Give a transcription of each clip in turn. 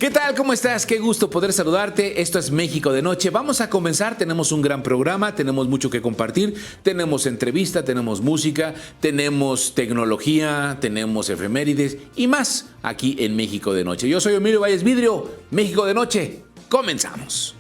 ¿Qué tal? ¿Cómo estás? Qué gusto poder saludarte. Esto es México de Noche. Vamos a comenzar. Tenemos un gran programa, tenemos mucho que compartir. Tenemos entrevista, tenemos música, tenemos tecnología, tenemos efemérides y más aquí en México de Noche. Yo soy Emilio Valles Vidrio. México de Noche. Comenzamos.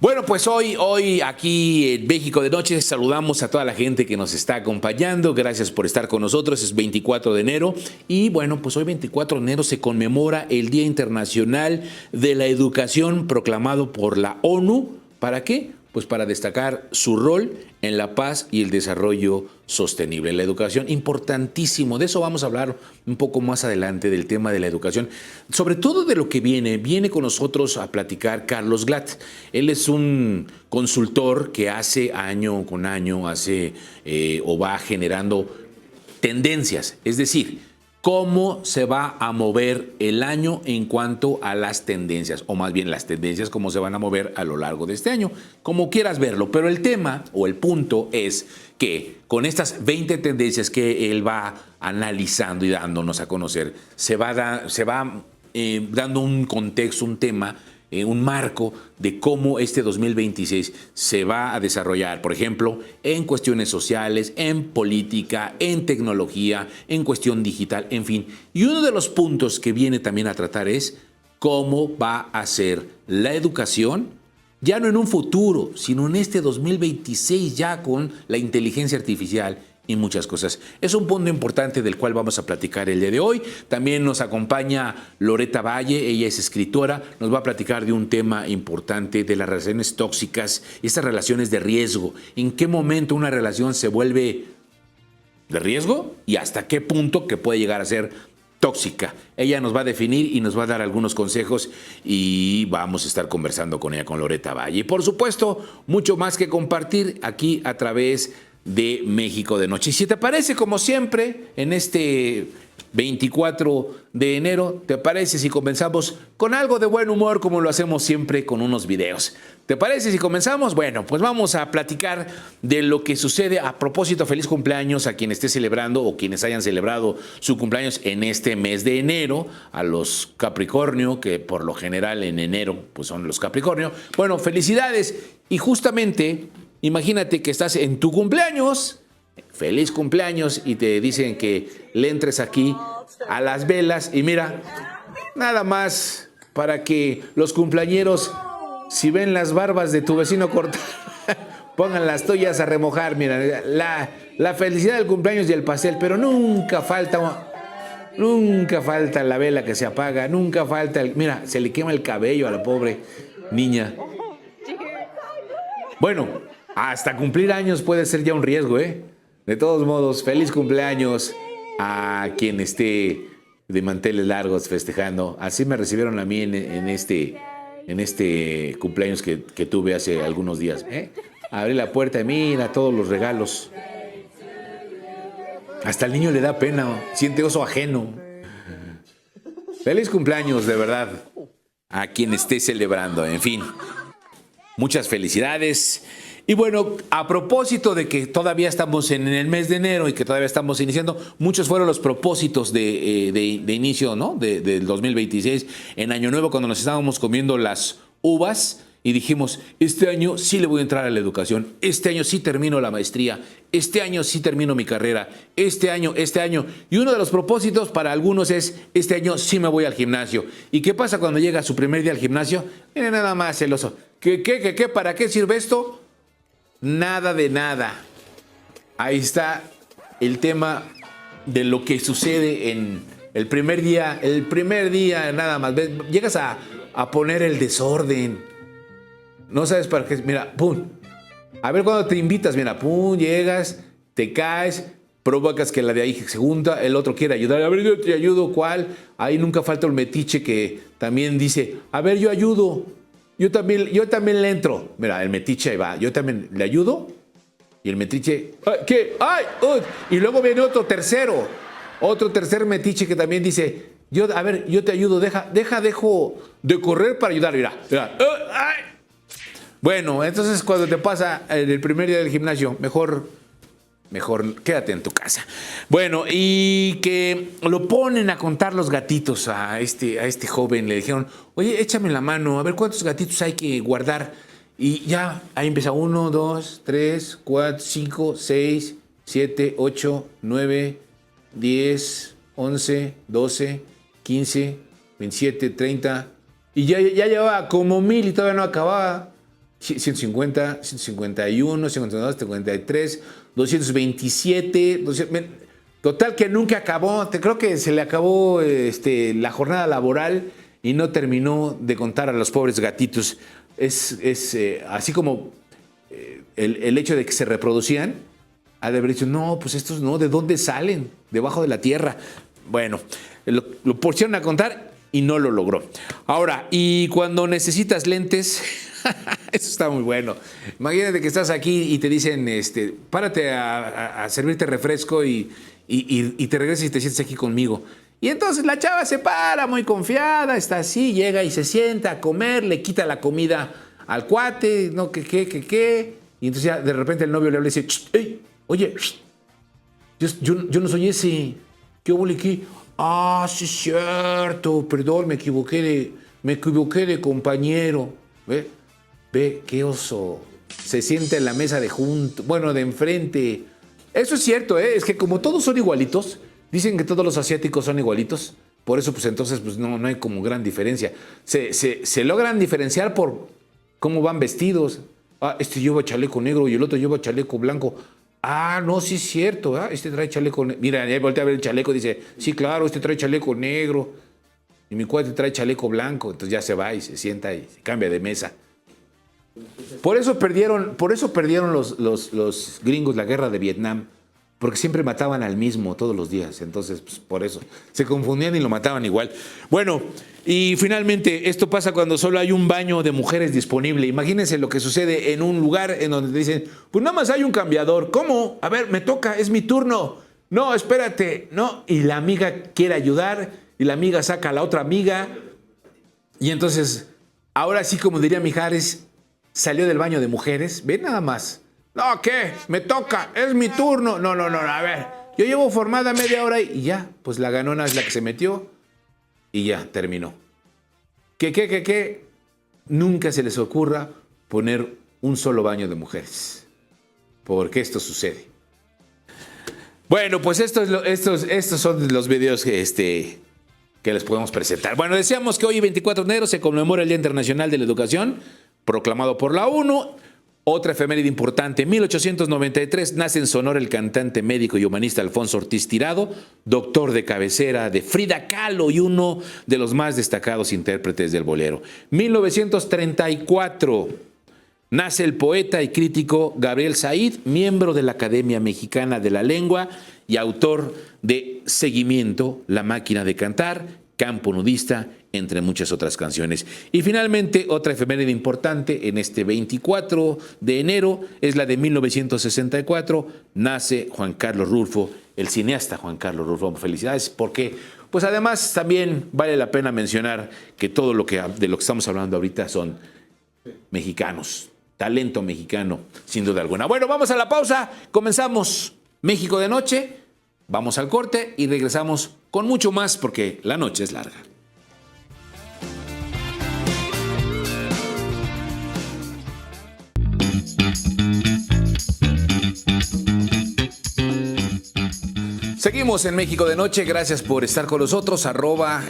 Bueno, pues hoy aquí en México de Noche saludamos a toda la gente que nos está acompañando. Gracias por estar con nosotros. Es 24 de enero y bueno, pues hoy 24 de enero se conmemora el Día Internacional de la Educación proclamado por la ONU. ¿Para qué? Pues para destacar su rol en la paz y el desarrollo sostenible. La educación, importantísimo. De eso vamos a hablar un poco más adelante, del tema de la educación. Sobre todo de lo que viene con nosotros a platicar Carlos Glatt. Él es un consultor que hace año con año, o va generando tendencias. Es decir, cómo se va a mover el año en cuanto a las tendencias, o más bien las tendencias, cómo se van a mover a lo largo de este año, como quieras verlo. Pero el tema o el punto es que con estas 20 tendencias que él va analizando y dándonos a conocer, se va dando un contexto, un tema, un marco de cómo este 2026 se va a desarrollar, por ejemplo, en cuestiones sociales, en política, en tecnología, en cuestión digital, en fin. Y uno de los puntos que viene también a tratar es cómo va a ser la educación, ya no en un futuro, sino en este 2026 ya con la inteligencia artificial y muchas cosas. Es un punto importante del cual vamos a platicar el día de hoy. También nos acompaña Loreta Valle, ella es escritora, nos va a platicar de un tema importante de las relaciones tóxicas, estas relaciones de riesgo. ¿En qué momento una relación se vuelve de riesgo y hasta qué punto que puede llegar a ser tóxica? Ella nos va a definir y nos va a dar algunos consejos y vamos a estar conversando con ella, con Loreta Valle. Y por supuesto, mucho más que compartir aquí a través de México de Noche. Y si te parece, como siempre, en este 24 de enero, ¿te parece si comenzamos con algo de buen humor, como lo hacemos siempre con unos videos? ¿Te parece si comenzamos? Bueno, pues vamos a platicar de lo que sucede. A propósito, feliz cumpleaños a quien esté celebrando o quienes hayan celebrado su cumpleaños en este mes de enero, a los Capricornio, que por lo general en enero pues son los Capricornio. Bueno, felicidades. Y justamente, imagínate que estás en tu cumpleaños, feliz cumpleaños, y te dicen que le entres aquí a las velas y mira, nada más para que los cumpleañeros, si ven las barbas de tu vecino cortar, pongan las tuyas a remojar. Mira, la felicidad del cumpleaños y el pastel, pero nunca falta la vela que se apaga, nunca falta, mira, se le quema el cabello a la pobre niña. Bueno, hasta cumplir años puede ser ya un riesgo, ¿eh? De todos modos, feliz cumpleaños a quien esté de manteles largos festejando. Así me recibieron a mí en este cumpleaños que tuve hace algunos días. Abrí la puerta y mira todos los regalos. Hasta el niño le da pena, siente oso ajeno. Feliz cumpleaños, de verdad, a quien esté celebrando. En fin, muchas felicidades. Y bueno, a propósito de que todavía estamos en el mes de enero y que todavía estamos iniciando, muchos fueron los propósitos de inicio, ¿no? Del 2026, en Año Nuevo, cuando nos estábamos comiendo las uvas y dijimos, este año sí le voy a entrar a la educación, este año sí termino la maestría, este año sí termino mi carrera, este año. Y uno de los propósitos para algunos es, este año sí me voy al gimnasio. ¿Y qué pasa cuando llega su primer día al gimnasio? Mira nada más celoso. ¿Qué? ¿Para qué sirve esto? Nada de nada. Ahí está el tema de lo que sucede en el primer día. El primer día nada más. Llegas a poner el desorden. No sabes para qué. Mira, pum. A ver cuando te invitas. Mira, pum, llegas, te caes, provocas que la de ahí se junta, el otro quiere ayudar. A ver, yo te ayudo, ¿cuál? Ahí nunca falta el metiche que también dice, a ver, yo ayudo. Yo también le entro. Mira, el metiche ahí va. Yo también le ayudo. Y el metiche, ¿qué? ¡Ay! Y luego viene otro tercer metiche que también dice, yo te ayudo, dejo de correr para ayudar. Mira. ¡Ay! Bueno, entonces cuando te pasa en el primer día del gimnasio, mejor quédate en tu casa. Bueno, y que lo ponen a contar los gatitos a este joven. Le dijeron, oye, échame la mano, a ver cuántos gatitos hay que guardar. Y ya, ahí empieza 1, 2, 3, 4, 5, 6, 7, 8, 9, 10, 11, 12, 15, 27, 30. Y ya llevaba como 1000 y todavía no acababa. 150, 151, 52, 53, 227, 200, total que nunca acabó. Creo que se le acabó la jornada laboral y no terminó de contar a los pobres gatitos. Es así como el hecho de que se reproducían, ha de haber dicho, no, pues estos no, ¿de dónde salen? Debajo de la tierra. Bueno, lo pusieron a contar y no lo logró. Ahora, y cuando necesitas lentes, eso está muy bueno. Imagínate que estás aquí y te dicen, párate a servirte refresco y te regresas y te sientes aquí conmigo. Y entonces la chava se para muy confiada, está así, llega y se sienta a comer, le quita la comida al cuate, no, qué. Y entonces ya de repente el novio le habla y dice, hey, oye, yo no soy ese. ¿Qué hubo aquí? Ah, sí es cierto, perdón, me equivoqué de compañero. Ve, qué oso. Se sienta en la mesa de enfrente. Eso es cierto, ¿eh? Es que como todos son igualitos, dicen que todos los asiáticos son igualitos, por eso pues entonces pues no hay como gran diferencia. Se logran diferenciar por cómo van vestidos. Ah, este lleva chaleco negro y el otro lleva chaleco blanco. Ah, no, sí es cierto, ¿eh? Este trae chaleco negro. Mira, ahí voltea a ver el chaleco y dice, sí, claro, este trae chaleco negro. Y mi cuate trae chaleco blanco. Entonces ya se va y se sienta y se cambia de mesa. Por eso perdieron los gringos la guerra de Vietnam, porque siempre mataban al mismo todos los días. Entonces, pues, por eso se confundían y lo mataban igual. Bueno, y finalmente esto pasa cuando solo hay un baño de mujeres disponible. Imagínense lo que sucede en un lugar en donde te dicen, pues nada más hay un cambiador. ¿Cómo? A ver, me toca, es mi turno. No, espérate, no. Y la amiga quiere ayudar y la amiga saca a la otra amiga. Y entonces, ahora sí, como diría Mijares, salió del baño de mujeres. Ve nada más. No, ¿qué? Me toca, es mi turno. No, a ver. Yo llevo formada media hora y ya, pues la ganona es la que se metió y ya, terminó. ¿Qué? Nunca se les ocurra poner un solo baño de mujeres, porque esto sucede. Bueno, pues estos son los videos que les podemos presentar. Bueno, decíamos que hoy, 24 de enero, se conmemora el Día Internacional de la Educación, proclamado por la ONU. Otra efeméride importante, en 1893 nace en Sonora el cantante, médico y humanista Alfonso Ortiz Tirado, doctor de cabecera de Frida Kahlo y uno de los más destacados intérpretes del bolero. 1934 nace el poeta y crítico Gabriel Said, miembro de la Academia Mexicana de la Lengua y autor de Seguimiento, La máquina de cantar, Campo nudista, entre muchas otras canciones. Y finalmente, otra efeméride importante en este 24 de enero es la de 1964. Nace Juan Carlos Rulfo, el cineasta Juan Carlos Rulfo. Felicidades, porque pues además también vale la pena mencionar que todo de lo que estamos hablando ahorita son mexicanos, talento mexicano, sin duda alguna. Bueno, vamos a la pausa, comenzamos México de Noche, vamos al corte y regresamos con mucho más porque la noche es larga. Seguimos en México de Noche, gracias por estar con nosotros,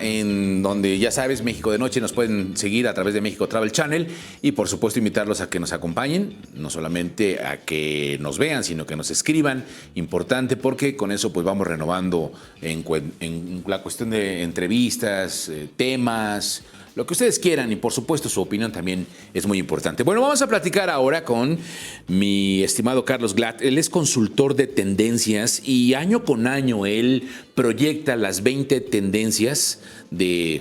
en donde ya sabes, México de Noche, nos pueden seguir a través de México Travel Channel y por supuesto invitarlos a que nos acompañen, no solamente a que nos vean, sino que nos escriban, importante porque con eso pues vamos renovando en la cuestión de entrevistas, temas, lo que ustedes quieran y por supuesto su opinión también es muy importante. Bueno, vamos a platicar ahora con mi estimado Carlos Glatt. Él es consultor de tendencias y año con año él proyecta las 20 tendencias de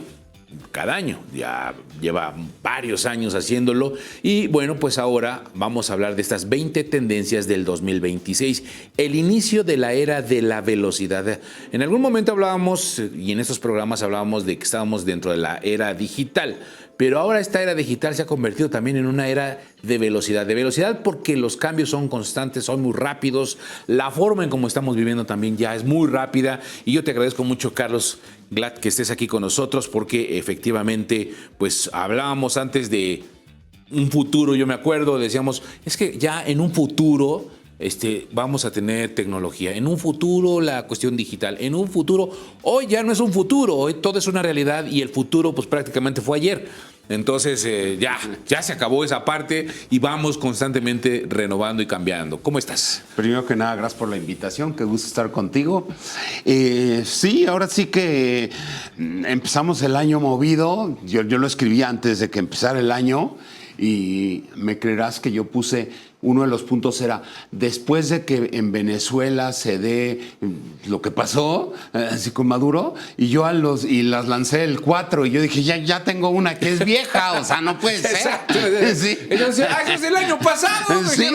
cada año. Ya lleva varios años haciéndolo y bueno, pues ahora vamos a hablar de estas 20 tendencias del 2026, el inicio de la era de la velocidad. En algún momento hablábamos, y en estos programas hablábamos de que estábamos dentro de la era digital, pero ahora esta era digital se ha convertido también en una era de velocidad. De velocidad porque los cambios son constantes, son muy rápidos. La forma en cómo estamos viviendo también ya es muy rápida. Y yo te agradezco mucho, Carlos Glad, que estés aquí con nosotros porque efectivamente, pues hablábamos antes de un futuro, yo me acuerdo, decíamos, es que ya en un futuro vamos a tener tecnología, en un futuro la cuestión digital, en un futuro, hoy ya no es un futuro, hoy todo es una realidad y el futuro pues prácticamente fue ayer. Entonces ya se acabó esa parte y vamos constantemente renovando y cambiando. ¿Cómo estás? Primero que nada, gracias por la invitación, qué gusto estar contigo. Sí, ahora sí que empezamos el año movido, yo lo escribí antes de que empezara el año y me creerás que yo puse... Uno de los puntos era, después de que en Venezuela se dé lo que pasó, así con Maduro, y yo las lancé el 4, y yo dije, ya tengo una que es vieja, o sea, no puede ser. Exacto. Sí. Entonces, eso es del año pasado. Sí.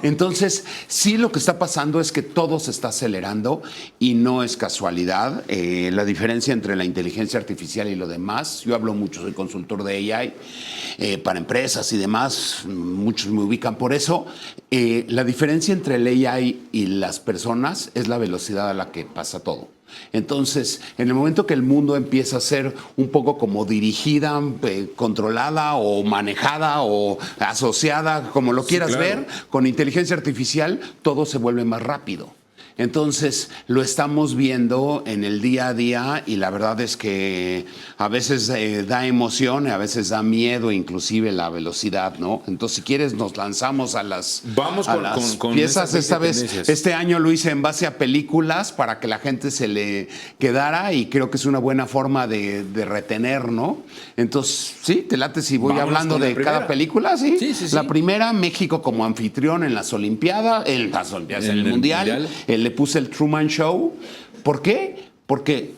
Entonces, sí, lo que está pasando es que todo se está acelerando y no es casualidad. La diferencia entre la inteligencia artificial y lo demás, yo hablo mucho, soy consultor de AI para empresas y demás, muchos me ubican por eso. La diferencia entre el AI y las personas es la velocidad a la que pasa todo. Entonces, en el momento que el mundo empieza a ser un poco como dirigida, controlada o manejada o asociada, como lo quieras ver, con inteligencia artificial, todo se vuelve más rápido. Entonces, lo estamos viendo en el día a día y la verdad es que a veces da emoción y a veces da miedo, inclusive la velocidad, ¿no? Entonces, si quieres, nos lanzamos a las piezas. Esta vez, este año lo hice en base a películas para que la gente se le quedara y creo que es una buena forma de retener, ¿no? Entonces, sí, te late si voy hablando de cada película, ¿sí? Sí. La primera, México como anfitrión en las Olimpiadas, en el Mundial. Le puse el Truman Show. ¿Por qué? Porque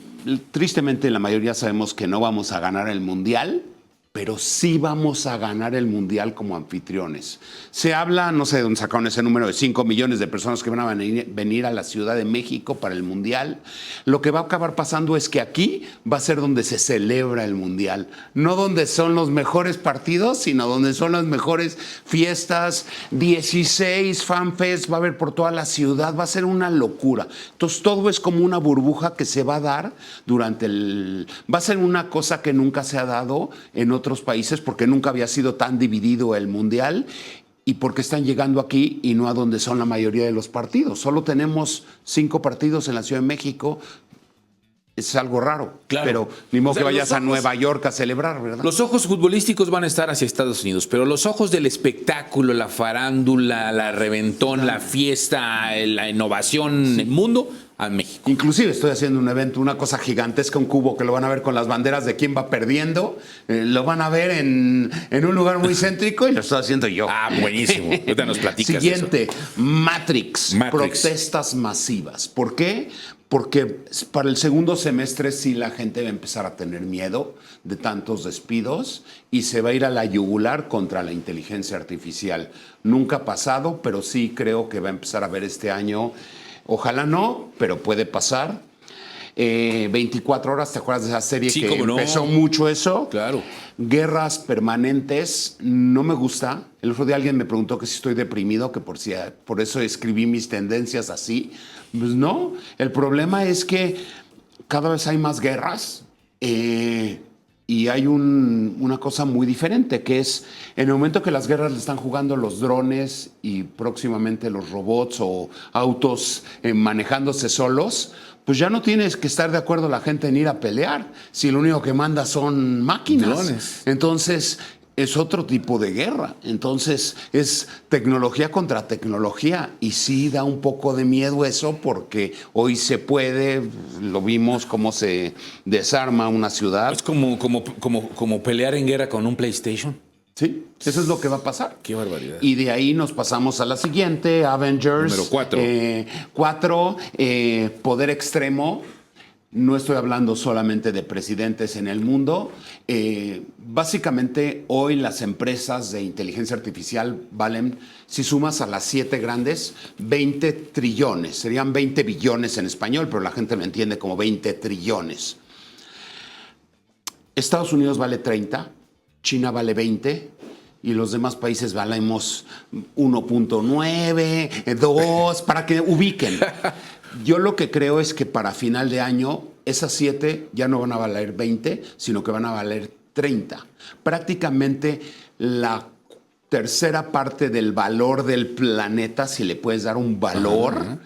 tristemente la mayoría sabemos que no vamos a ganar el Mundial, pero sí vamos a ganar el Mundial como anfitriones. Se habla, no sé de dónde sacaron ese número de 5 millones de personas que van a venir a la Ciudad de México para el Mundial. Lo que va a acabar pasando es que aquí va a ser donde se celebra el Mundial. No donde son los mejores partidos, sino donde son las mejores fiestas. 16 fanfests va a haber por toda la ciudad. Va a ser una locura. Entonces todo es como una burbuja que se va a dar durante va a ser una cosa que nunca se ha dado en otros países porque nunca había sido tan dividido el Mundial y porque están llegando aquí y no a donde son la mayoría de los partidos. Solo tenemos 5 partidos en la Ciudad de México. Es algo raro, claro. Pero ni modo que vayas a Nueva York a celebrar, ¿verdad? Los ojos futbolísticos van a estar hacia Estados Unidos, pero los ojos del espectáculo, la farándula, la reventón, la fiesta, la innovación, el mundo, a México. Inclusive estoy haciendo un evento, una cosa gigantesca, un cubo que lo van a ver con las banderas de quién va perdiendo. Lo van a ver en un lugar muy céntrico y lo estoy haciendo yo. Ah, buenísimo. Ahorita nos platicas. Siguiente, eso. Matrix. Protestas masivas. ¿Por qué? Porque para el segundo semestre sí la gente va a empezar a tener miedo de tantos despidos y se va a ir a la yugular contra la inteligencia artificial. Nunca ha pasado, pero sí creo que va a empezar a ver este año. Ojalá no, pero puede pasar. 24 horas, ¿te acuerdas de esa serie que empezó mucho eso? Claro. Guerras permanentes, no me gusta. El otro día alguien me preguntó que si estoy deprimido, que por eso escribí mis tendencias así. Pues no, el problema es que cada vez hay más guerras y hay una cosa muy diferente, que es en el momento que las guerras le están jugando los drones y próximamente los robots o autos manejándose solos, pues ya no tienes que estar de acuerdo la gente en ir a pelear, si lo único que manda son máquinas. Drones. Entonces es otro tipo de guerra. Entonces es tecnología contra tecnología y sí da un poco de miedo eso porque hoy se puede, lo vimos cómo se desarma una ciudad. Es como pelear en guerra con un PlayStation. Sí, eso es lo que va a pasar. Qué barbaridad. Y de ahí nos pasamos a la siguiente, Avengers. Número 4. 4, poder extremo. No estoy hablando solamente de presidentes en el mundo. Básicamente, hoy las empresas de inteligencia artificial valen, si sumas a las 7 grandes, 20 trillones. Serían 20 billones en español, pero la gente lo entiende como 20 trillones. Estados Unidos vale 30, China vale 20 y los demás países valemos 1.9, 2, para que ubiquen. Yo lo que creo es que para final de año esas 7 ya no van a valer 20, sino que van a valer 30. Prácticamente la tercera parte del valor del planeta, si le puedes dar un valor,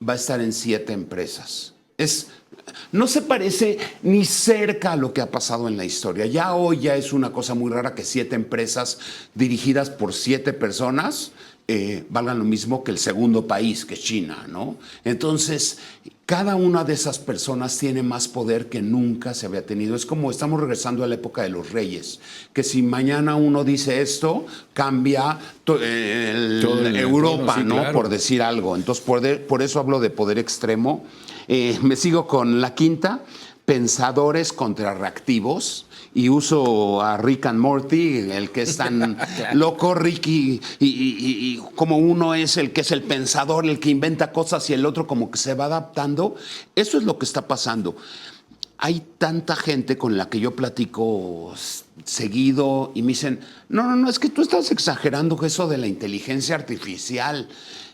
va a estar en 7 empresas. No se parece ni cerca a lo que ha pasado en la historia. Ya hoy ya es una cosa muy rara que 7 empresas dirigidas por 7 personas valgan lo mismo que el segundo país, que es China, ¿no? Entonces, cada una de esas personas tiene más poder que nunca se había tenido. Es como estamos regresando a la época de los reyes, que si mañana uno dice esto, cambia Europa, sí, ¿no? Claro. Por decir algo. Entonces, por eso hablo de poder extremo. Me sigo con la quinta, pensadores contra reactivos. Y uso a Rick and Morty, el que es tan loco, Ricky, y como uno es el que es el pensador, el que inventa cosas y el otro como que se va adaptando. Eso es lo que está pasando. Hay tanta gente con la que yo platico seguido y me dicen, no, es que tú estás exagerando eso de la inteligencia artificial.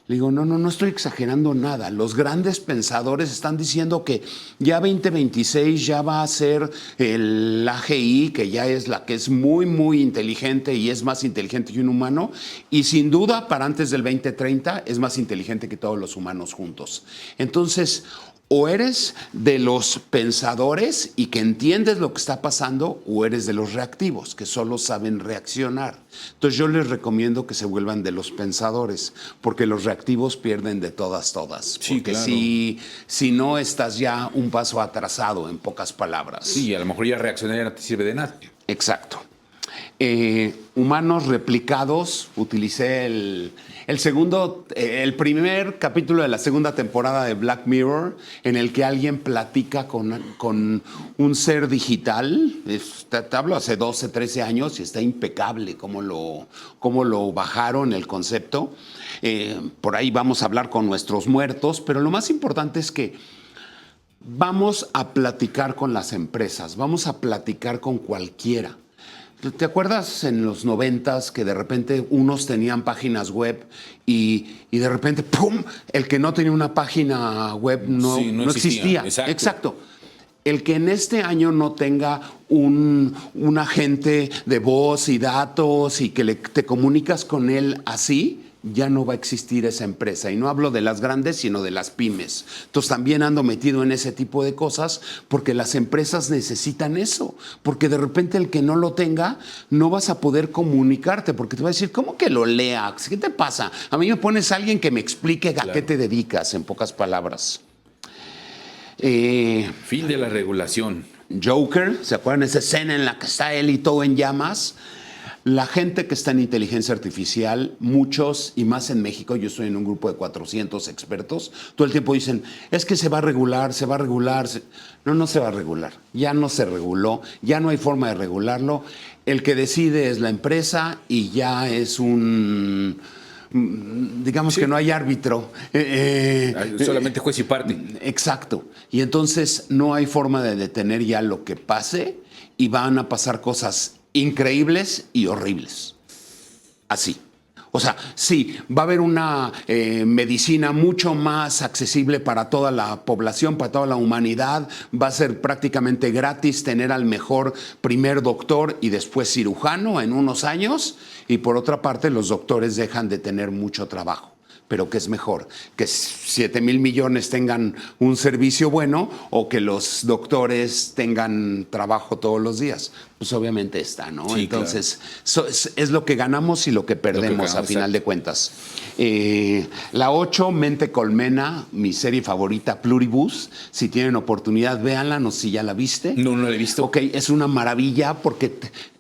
Le digo, no estoy exagerando nada. Los grandes pensadores están diciendo que ya 2026 ya va a ser el AGI, que ya es la que es muy, muy inteligente y es más inteligente que un humano. Y sin duda, para antes del 2030, es más inteligente que todos los humanos juntos. Entonces, o eres de los pensadores y que entiendes lo que está pasando, o eres de los reactivos, que solo saben reaccionar. Entonces yo les recomiendo que se vuelvan de los pensadores, porque los reactivos pierden de todas. Sí, porque claro. si no, estás ya un paso atrasado, en pocas palabras. Sí, a lo mejor ya reaccionar ya no te sirve de nada. Exacto. Humanos replicados, utilicé el primer capítulo de la segunda temporada de Black Mirror, en el que alguien platica con un ser digital. Te hablo hace 12, 13 años y está impecable cómo lo bajaron el concepto. Por ahí vamos a hablar con nuestros muertos, pero lo más importante es que vamos a platicar con las empresas, vamos a platicar con cualquiera. ¿Te acuerdas en los 90s que de repente unos tenían páginas web y de repente, ¡pum!, el que no tenía una página web no existía? Exacto. El que en este año no tenga un agente de voz y datos y que te comunicas con él así, ya no va a existir esa empresa. Y no hablo de las grandes, sino de las pymes. Entonces también ando metido en ese tipo de cosas porque las empresas necesitan eso. Porque de repente el que no lo tenga, no vas a poder comunicarte porque te va a decir, ¿cómo que lo lea? ¿Qué te pasa? A mí me pones a alguien que me explique a qué te dedicas, en pocas palabras. Fin de la regulación. Joker, ¿se acuerdan esa escena en la que está él y todo en llamas? La gente que está en inteligencia artificial, muchos, y más en México, yo estoy en un grupo de 400 expertos, todo el tiempo dicen, es que se va a regular. No se va a regular. Ya no se reguló, ya no hay forma de regularlo. El que decide es la empresa y ya es digamos que no hay árbitro. Solamente juez y parte. Exacto. Y entonces no hay forma de detener ya lo que pase y van a pasar cosas increíbles y horribles. Así. O sea, sí, va a haber una medicina mucho más accesible para toda la población, para toda la humanidad. Va a ser prácticamente gratis tener al mejor primer doctor y después cirujano en unos años. Y por otra parte, los doctores dejan de tener mucho trabajo. Pero ¿qué es mejor? ¿Que 7,000 millones tengan un servicio bueno o que los doctores tengan trabajo todos los días? Pues obviamente está, ¿no? Sí, entonces, claro. Es lo que ganamos y lo que perdemos a final de cuentas. La 8, Mente Colmena, mi serie favorita, Pluribus. Si tienen oportunidad, véanla, no sé si ya la viste. No la he visto. Ok, es una maravilla porque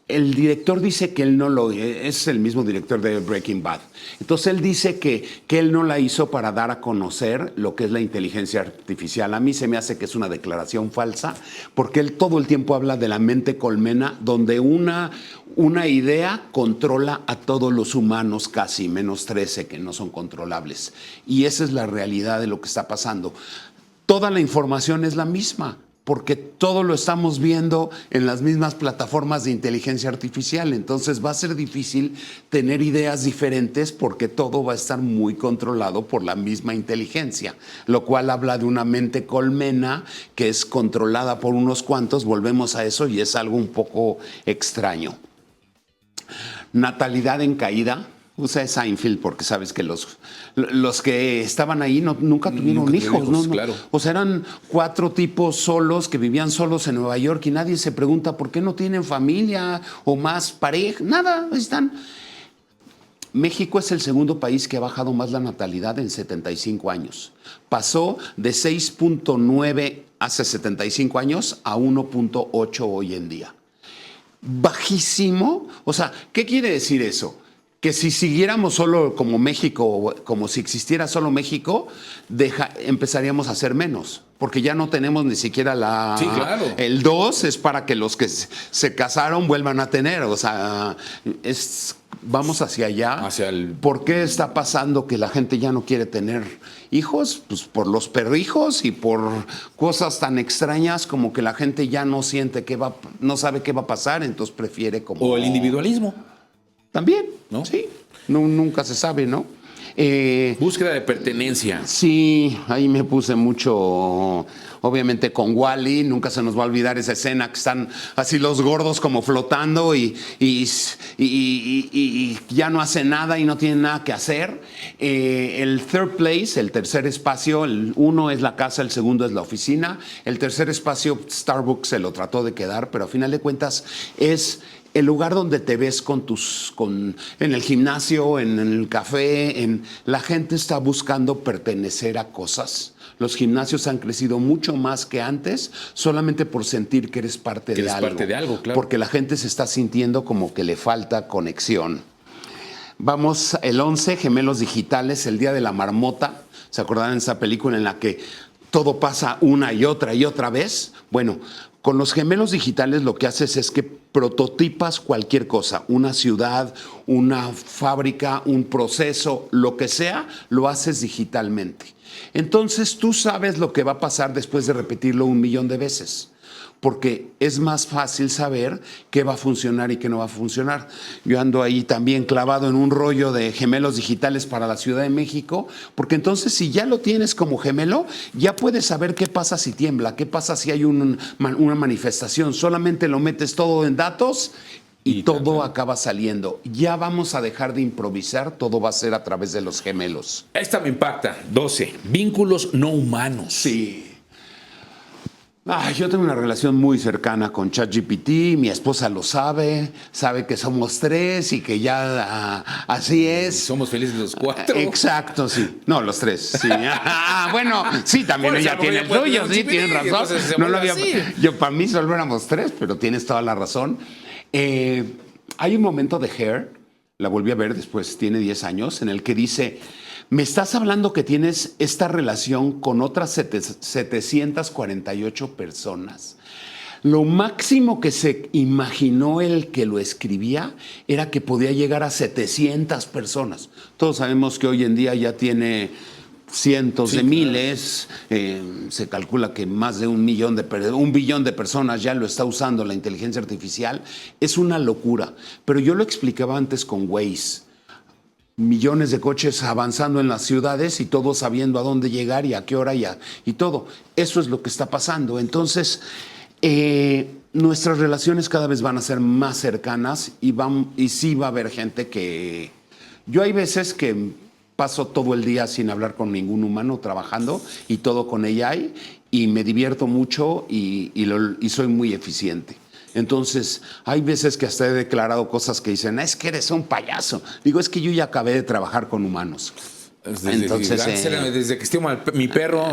el director dice que él no lo... Es el mismo director de Breaking Bad. Entonces él dice que él no la hizo para dar a conocer lo que es la inteligencia artificial. A mí se me hace que es una declaración falsa, porque él todo el tiempo habla de la mente colmena, donde una idea controla a todos los humanos casi, menos 13 que no son controlables. Y esa es la realidad de lo que está pasando. Toda la información es la misma. porque todo lo estamos viendo en las mismas plataformas de inteligencia artificial. Entonces va a ser difícil tener ideas diferentes porque todo va a estar muy controlado por la misma inteligencia, lo cual habla de una mente colmena que es controlada por unos cuantos. Volvemos a eso y es algo un poco extraño. Natalidad en caída. Usa Seinfeld porque sabes que los que estaban ahí nunca tuvieron hijos, ¿no? Claro. O sea, eran 4 tipos solos que vivían solos en Nueva York y nadie se pregunta por qué no tienen familia o más pareja. Nada, están. México es el segundo país que ha bajado más la natalidad en 75 años. Pasó de 6.9 hace 75 años a 1.8 hoy en día. Bajísimo. O sea, ¿qué quiere decir eso? Que si siguiéramos solo como México, como si existiera solo México, empezaríamos a hacer menos, porque ya no tenemos ni siquiera Sí, claro. El 2 es para que los que se casaron vuelvan a tener, o sea, vamos hacia allá. ¿Por qué está pasando que la gente ya no quiere tener hijos? Pues por los perrijos y por cosas tan extrañas como que la gente ya no siente no sabe qué va a pasar, entonces prefiere como... O el individualismo. También, ¿no? Sí, nunca se sabe, ¿no? Búsqueda de pertenencia. Sí, ahí me puse mucho, obviamente con Wall-E, nunca se nos va a olvidar esa escena que están así los gordos como flotando y ya no hacen nada y no tienen nada que hacer. El third place, el tercer espacio, el 1 es la casa, el segundo es la oficina, el tercer espacio Starbucks se lo trató de quedar, pero a final de cuentas es... el lugar donde te ves en el gimnasio, en el café, la gente está buscando pertenecer a cosas. Los gimnasios han crecido mucho más que antes, solamente por sentir que eres parte de algo. Parte de algo, claro. Porque la gente se está sintiendo como que le falta conexión. Vamos, el 11, gemelos digitales, el día de la marmota. ¿Se acordarán de esa película en la que todo pasa una y otra vez? Bueno, con los gemelos digitales lo que haces es que prototipas cualquier cosa, una ciudad, una fábrica, un proceso, lo que sea, lo haces digitalmente. Entonces tú sabes lo que va a pasar después de repetirlo 1,000,000 de veces, porque es más fácil saber qué va a funcionar y qué no va a funcionar. Yo ando ahí también clavado en un rollo de gemelos digitales para la Ciudad de México, porque entonces si ya lo tienes como gemelo, ya puedes saber qué pasa si tiembla, qué pasa si hay una manifestación. Solamente lo metes todo en datos y todo acaba saliendo. Ya vamos a dejar de improvisar, todo va a ser a través de los gemelos. Esta me impacta. 12. Vínculos no humanos. Sí. Yo tengo una relación muy cercana con ChatGPT, mi esposa lo sabe que somos 3 y que ya así es. Somos felices los 4. Exacto, sí. No, los 3, sí. Bueno, sí, también Bueno, ella tiene el suyo, sí, tienes razón. No lo había, yo para mí solo éramos 3, pero tienes toda la razón. Hay un momento de Hair, la volví a ver después, tiene 10 años, en el que dice... me estás hablando que tienes esta relación con otras 748 personas. Lo máximo que se imaginó el que lo escribía era que podía llegar a 700 personas. Todos sabemos que hoy en día ya tiene cientos de miles. Se calcula que más de 1 billón de personas ya lo está usando la inteligencia artificial. Es una locura. Pero yo lo explicaba antes con Waze. Millones de coches avanzando en las ciudades y todos sabiendo a dónde llegar y a qué hora y todo. Eso es lo que está pasando. Entonces, nuestras relaciones cada vez van a ser más cercanas y sí va a haber gente que... Yo hay veces que paso todo el día sin hablar con ningún humano trabajando y todo con AI y me divierto mucho y soy muy eficiente. Entonces, hay veces que hasta he declarado cosas que dicen, es que eres un payaso. Digo, es que yo ya acabé de trabajar con humanos. Desde que estoy mi perro.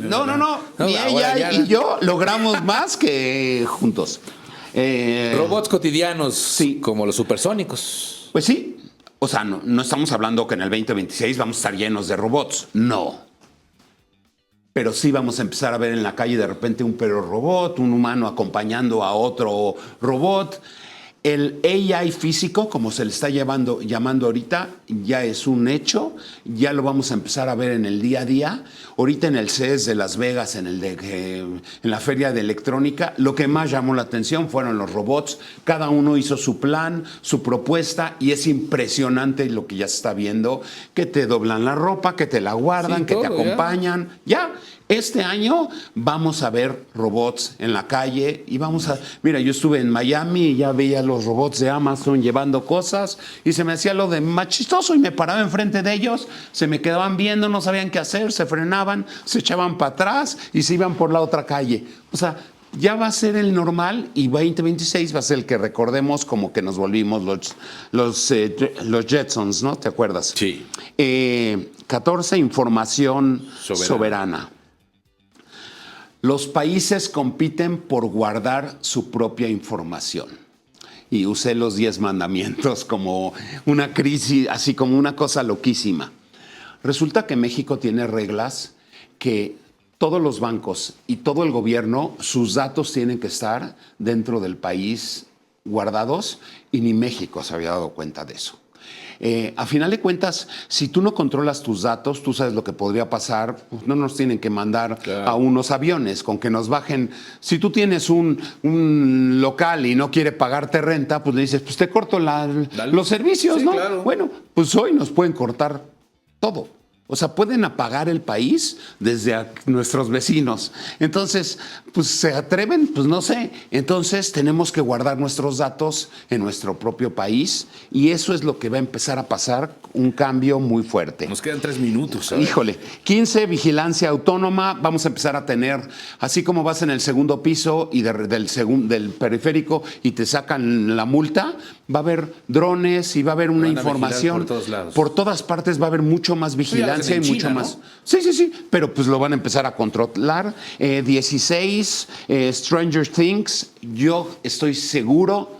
No. Ni ella y yo logramos más que juntos. Robots cotidianos, sí, como los supersónicos. Pues sí. O sea, no estamos hablando que en el 2026 vamos a estar llenos de robots. No. Pero sí vamos a empezar a ver en la calle de repente un perro robot, un humano acompañando a otro robot. El AI físico, como se le está llamando ahorita, ya es un hecho, ya lo vamos a empezar a ver en el día a día. Ahorita en el CES de Las Vegas, en la feria de electrónica, lo que más llamó la atención fueron los robots. Cada uno hizo su plan, su propuesta, y es impresionante lo que ya se está viendo, que te doblan la ropa, que te la guardan, Sí, que te todo, acompañan. Ya. Este año vamos a ver robots en la calle y mira, yo estuve en Miami y ya veía los robots de Amazon llevando cosas y se me hacía lo de más chistoso y me paraba enfrente de ellos, se me quedaban viendo, no sabían qué hacer, se frenaban, se echaban para atrás y se iban por la otra calle. O sea, ya va a ser el normal y 2026 va a ser el que recordemos como que nos volvimos los Jetsons, ¿no? ¿Te acuerdas? Sí. 14, información soberana. Los países compiten por guardar su propia información. Y usé los 10 mandamientos como una crisis, así como una cosa loquísima. Resulta que México tiene reglas que todos los bancos y todo el gobierno, sus datos tienen que estar dentro del país guardados y ni México se había dado cuenta de eso. A final de cuentas, si tú no controlas tus datos, tú sabes lo que podría pasar. Pues no nos tienen que mandar a unos aviones con que nos bajen. Si tú tienes un local y no quiere pagarte renta, pues le dices, pues te corto los servicios, sí, ¿no? Claro. Bueno, pues hoy nos pueden cortar todo. O sea, pueden apagar el país desde nuestros vecinos. Entonces, pues se atreven, pues no sé. Entonces tenemos que guardar nuestros datos en nuestro propio país y eso es lo que va a empezar a pasar, un cambio muy fuerte. Nos quedan 3 minutos. ¿Sabes? Híjole, 15, vigilancia autónoma. Vamos a empezar a tener, así como vas en el segundo piso y del periférico y te sacan la multa, va a haber drones y va a haber una información. Por todos lados. Por todas partes va a haber mucho más vigilancia y mucho China, más. ¿no? Sí, pero pues lo van a empezar a controlar. 16, Stranger Things. Yo estoy seguro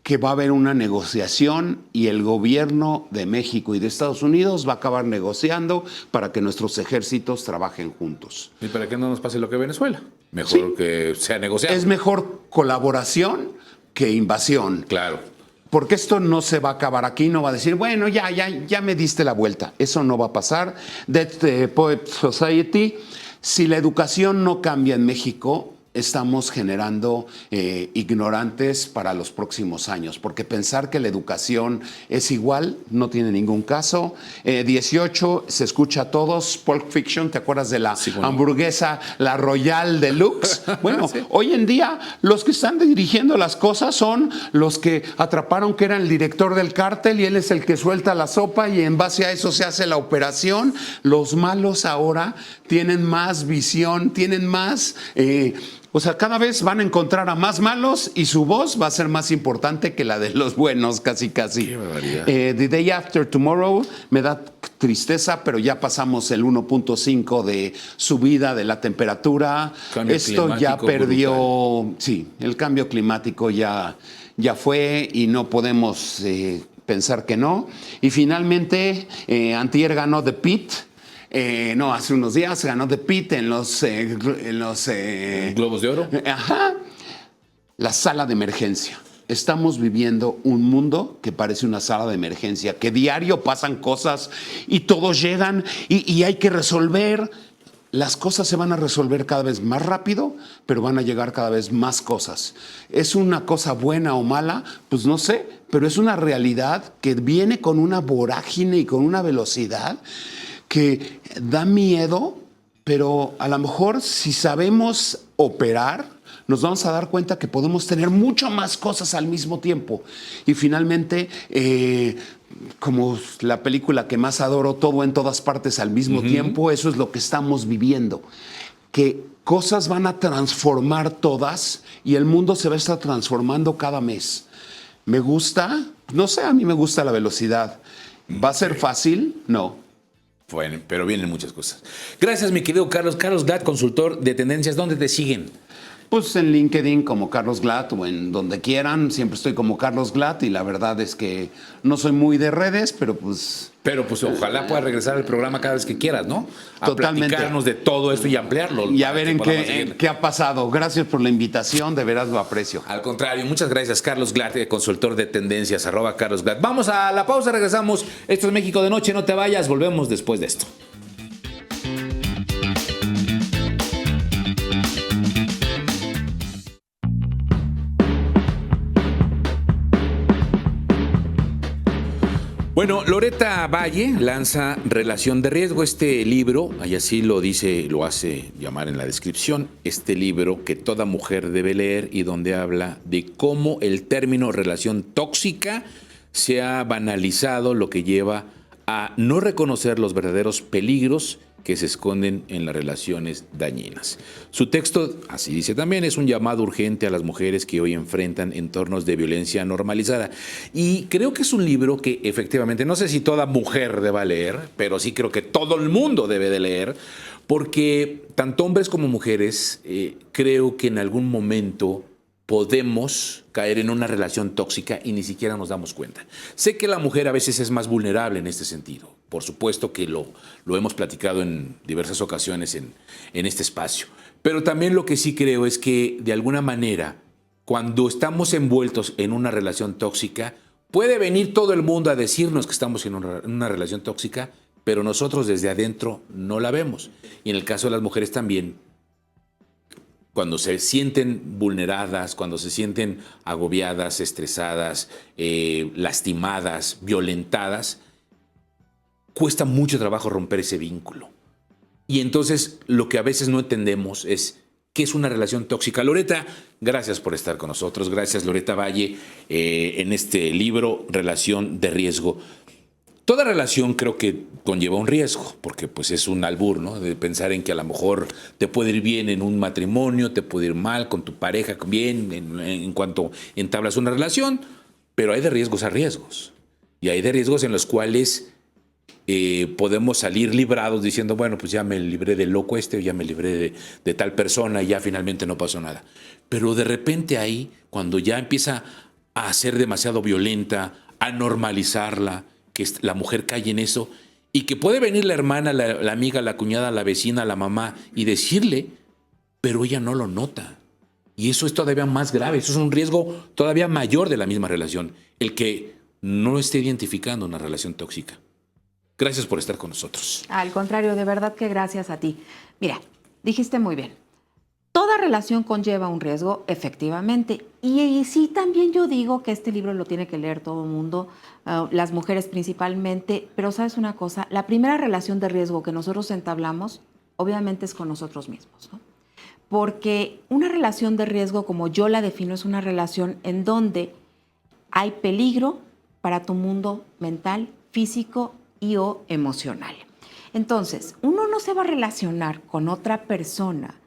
que va a haber una negociación y el gobierno de México y de Estados Unidos va a acabar negociando para que nuestros ejércitos trabajen juntos. ¿Y para que no nos pase lo que Venezuela? Mejor Sí. que sea negociado. Es mejor colaboración que invasión. Claro. Porque esto no se va a acabar aquí, no va a decir, bueno, ya me diste la vuelta. Eso no va a pasar. Dead Poet Society, si la educación no cambia en México, estamos generando ignorantes para los próximos años, porque pensar que la educación es igual no tiene ningún caso. 18, se escucha a todos, Pulp Fiction, ¿te acuerdas de la hamburguesa, la Royal Deluxe? Bueno, sí. Hoy en día los que están dirigiendo las cosas son los que atraparon que era el director del cártel y él es el que suelta la sopa y en base a eso se hace la operación. Los malos ahora tienen más visión, tienen más... O sea, cada vez van a encontrar a más malos y su voz va a ser más importante que la de los buenos, casi. Qué barbaridad. The Day After Tomorrow me da tristeza, pero ya pasamos el 1.5 de subida de la temperatura. Cambio Esto ya perdió, brutal. Sí, el cambio climático ya fue y no podemos pensar que no. Y finalmente, antier ganó The Pitt. Hace unos días ganó The Pitt en los Globos de Oro. Ajá. La sala de emergencia. Estamos viviendo un mundo que parece una sala de emergencia, que diario pasan cosas y todos llegan y hay que resolver. Las cosas se van a resolver cada vez más rápido, pero van a llegar cada vez más cosas. ¿Es una cosa buena o mala? Pues no sé, pero es una realidad que viene con una vorágine y con una velocidad que da miedo, pero a lo mejor si sabemos operar, nos vamos a dar cuenta que podemos tener mucho más cosas al mismo tiempo. Y finalmente, como la película que más adoro, Todo en todas partes al mismo tiempo, eso es lo que estamos viviendo. Que cosas van a transformar todas y el mundo se va a estar transformando cada mes. ¿Me gusta? No sé, a mí me gusta la velocidad. ¿Va a ser fácil? No. Bueno, pero vienen muchas cosas. Gracias, mi querido Carlos. Carlos Glad, consultor de tendencias. ¿Dónde te siguen? Pues en LinkedIn como Carlos Glad o en donde quieran, siempre estoy como Carlos Glad y la verdad es que no soy muy de redes, pero pues... Pero pues ojalá puedas regresar al programa cada vez que quieras, ¿no? A Totalmente. platicarnos de todo esto y ampliarlo. Y a para ver que en podamos qué, seguir. qué ha pasado. Gracias por la invitación, de veras lo aprecio. Al contrario, muchas gracias, Carlos Glad, consultor de tendencias, @Carlos Glad. Vamos a la pausa, regresamos. Esto es México de Noche, no te vayas, volvemos después de esto. Bueno, Loretta Valle lanza Relación de Riesgo, este libro, y así lo dice, lo hace llamar en la descripción, este libro que toda mujer debe leer y donde habla de cómo el término relación tóxica se ha banalizado, lo que lleva a no reconocer los verdaderos peligros que se esconden en las relaciones dañinas. Su texto, así dice también, es un llamado urgente a las mujeres que hoy enfrentan entornos de violencia normalizada. Y creo que es un libro que efectivamente, no sé si toda mujer deba leer, pero sí creo que todo el mundo debe de leer, porque tanto hombres como mujeres creo que en algún momento podemos caer en una relación tóxica y ni siquiera nos damos cuenta. Sé que la mujer a veces es más vulnerable en este sentido. Por supuesto que lo hemos platicado en diversas ocasiones en este espacio. Pero también lo que sí creo es que, de alguna manera, cuando estamos envueltos en una relación tóxica, puede venir todo el mundo a decirnos que estamos en una relación tóxica, pero nosotros desde adentro no la vemos. Y en el caso de las mujeres también, cuando se sienten vulneradas, cuando se sienten agobiadas, estresadas, lastimadas, violentadas, cuesta mucho trabajo romper ese vínculo. Y entonces lo que a veces no entendemos es qué es una relación tóxica. Loretta, gracias por estar con nosotros. Gracias, Loretta Valle, en este libro, Relación de Riesgo. Toda relación creo que conlleva un riesgo, porque pues es un albur, ¿no? De pensar en que a lo mejor te puede ir bien en un matrimonio, te puede ir mal con tu pareja, bien en cuanto entablas una relación, pero hay de riesgos a riesgos. Y hay de riesgos en los cuales podemos salir librados diciendo, bueno, pues ya me libré del loco o ya me libré de tal persona y ya finalmente no pasó nada. Pero de repente ahí, cuando ya empieza a ser demasiado violenta, a normalizarla, que la mujer cae en eso, y que puede venir la hermana, la amiga, la cuñada, la vecina, la mamá, y decirle, pero ella no lo nota. Y eso es todavía más grave, eso es un riesgo todavía mayor de la misma relación, el que no esté identificando una relación tóxica. Gracias por estar con nosotros. Al contrario, de verdad que gracias a ti. Mira, dijiste muy bien. Toda relación conlleva un riesgo, efectivamente. Y sí, también yo digo que este libro lo tiene que leer todo el mundo, las mujeres principalmente. Pero ¿sabes una cosa? La primera relación de riesgo que nosotros entablamos, obviamente es con nosotros mismos, ¿no? Porque una relación de riesgo, como yo la defino, es una relación en donde hay peligro para tu mundo mental, físico y o emocional. Entonces, uno no se va a relacionar con otra persona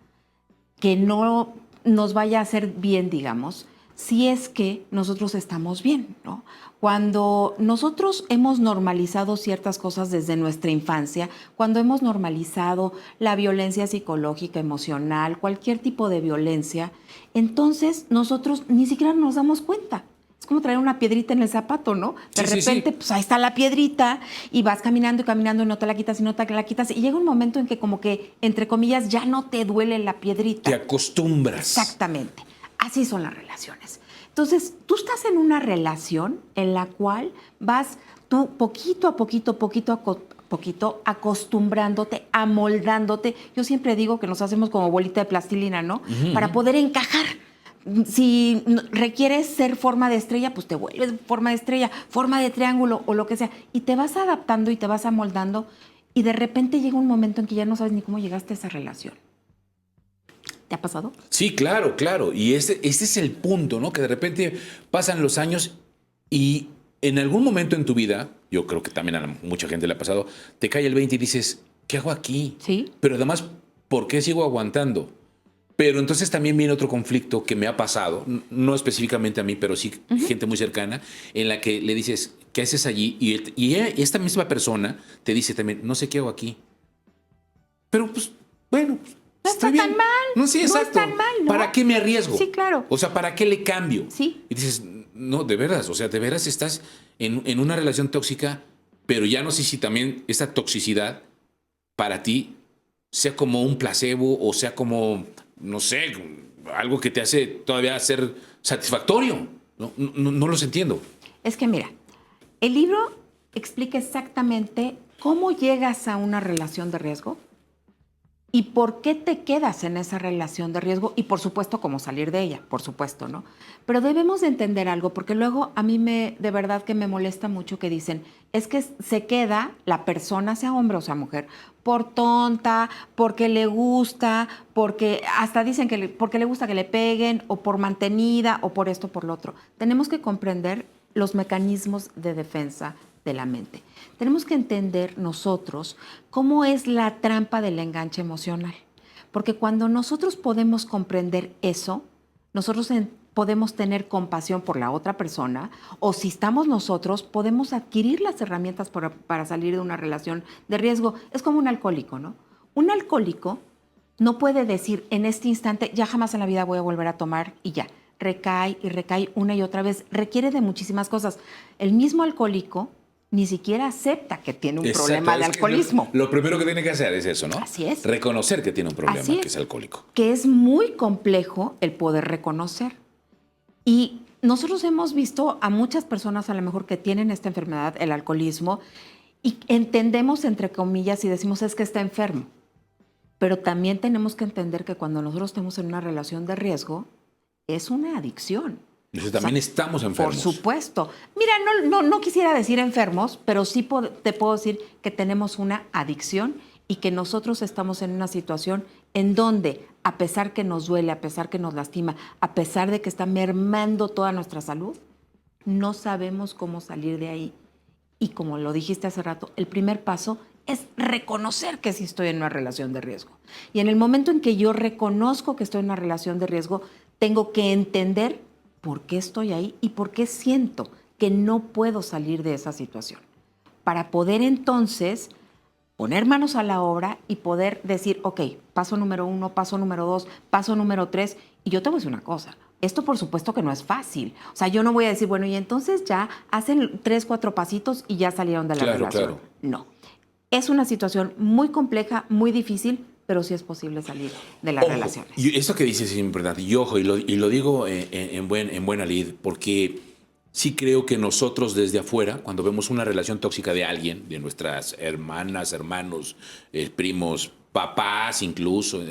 que no nos vaya a hacer bien, digamos, si es que nosotros estamos bien, ¿no? Cuando nosotros hemos normalizado ciertas cosas desde nuestra infancia, cuando hemos normalizado la violencia psicológica, emocional, cualquier tipo de violencia, entonces nosotros ni siquiera nos damos cuenta. Es como traer una piedrita en el zapato, ¿no? De repente, pues ahí está la piedrita y vas caminando y no te la quitas y no te la quitas. Y llega un momento en que como que, entre comillas, ya no te duele la piedrita. Te acostumbras. Exactamente. Así son las relaciones. Entonces, tú estás en una relación en la cual vas tú poquito a poquito, acostumbrándote, amoldándote. Yo siempre digo que nos hacemos como bolita de plastilina, ¿no? Para poder encajar. Si requieres ser forma de estrella, pues te vuelves forma de estrella, forma de triángulo o lo que sea. Y te vas adaptando y te vas amoldando y de repente llega un momento en que ya no sabes ni cómo llegaste a esa relación. ¿Te ha pasado? Sí, claro, claro. Y este es el punto, ¿no? Que de repente pasan los años y en algún momento en tu vida, yo creo que también a mucha gente le ha pasado, te cae el 20 y dices, ¿qué hago aquí? Sí. Pero además, ¿por qué sigo aguantando? Pero entonces también viene otro conflicto que me ha pasado, no específicamente a mí, pero sí gente muy cercana, en la que le dices, ¿qué haces allí? Y esta misma persona te dice también, no sé qué hago aquí. Pero pues, bueno, No está tan mal. No, sí, No es exacto. tan mal, ¿no? ¿Para qué me arriesgo? Sí, claro. O sea, ¿para qué le cambio? Sí. Y dices, no, de veras, o sea, de veras estás en una relación tóxica, pero ya no sé si también esta toxicidad para ti sea como un placebo o sea como, no sé, algo que te hace todavía ser satisfactorio. No los entiendo. Es que mira, el libro explica exactamente cómo llegas a una relación de riesgo y por qué te quedas en esa relación de riesgo y por supuesto cómo salir de ella, por supuesto, ¿no? Pero debemos de entender algo porque luego a mí de verdad que me molesta mucho que dicen, es que se queda la persona, sea hombre o sea mujer, por tonta, porque le gusta, porque hasta dicen que porque le gusta que le peguen o por mantenida o por esto, por lo otro. Tenemos que comprender los mecanismos de defensa de la mente. Tenemos que entender nosotros cómo es la trampa del enganche emocional. Porque cuando nosotros podemos comprender eso, nosotros podemos tener compasión por la otra persona o si estamos nosotros, podemos adquirir las herramientas para salir de una relación de riesgo. Es como un alcohólico, ¿no? Un alcohólico no puede decir en este instante, ya jamás en la vida voy a volver a tomar y ya. Recae y recae una y otra vez. Requiere de muchísimas cosas. El mismo alcohólico ni siquiera acepta que tiene un problema de alcoholismo. Lo primero que tiene que hacer es eso, ¿no? Así es. Reconocer que tiene un problema, Así que es alcohólico. Que es muy complejo el poder reconocer. Y nosotros hemos visto a muchas personas a lo mejor que tienen esta enfermedad, el alcoholismo, y entendemos entre comillas y decimos es que está enfermo. Pero también tenemos que entender que cuando nosotros estamos en una relación de riesgo, es una adicción. Entonces también estamos enfermos. Por supuesto. Mira, no quisiera decir enfermos, pero sí te puedo decir que tenemos una adicción y que nosotros estamos en una situación en donde, a pesar que nos duele, a pesar que nos lastima, a pesar de que está mermando toda nuestra salud, no sabemos cómo salir de ahí. Y como lo dijiste hace rato, el primer paso es reconocer que sí estoy en una relación de riesgo. Y en el momento en que yo reconozco que estoy en una relación de riesgo, tengo que entender por qué estoy ahí y por qué siento que no puedo salir de esa situación. Para poder entonces poner manos a la obra y poder decir, ok, paso número 1, paso número 2, paso número 3. Y yo te voy a decir una cosa, esto por supuesto que no es fácil. O sea, yo no voy a decir, bueno, y entonces ya hacen 3, 4 pasitos y ya salieron de la relación. Claro. No. Es una situación muy compleja, muy difícil, pero sí es posible salir de las relaciones. Y esto que dices es importante. Y ojo, y lo digo en buena lid, porque sí creo que nosotros desde afuera, cuando vemos una relación tóxica de alguien, de nuestras hermanas, hermanos, primos, papás incluso,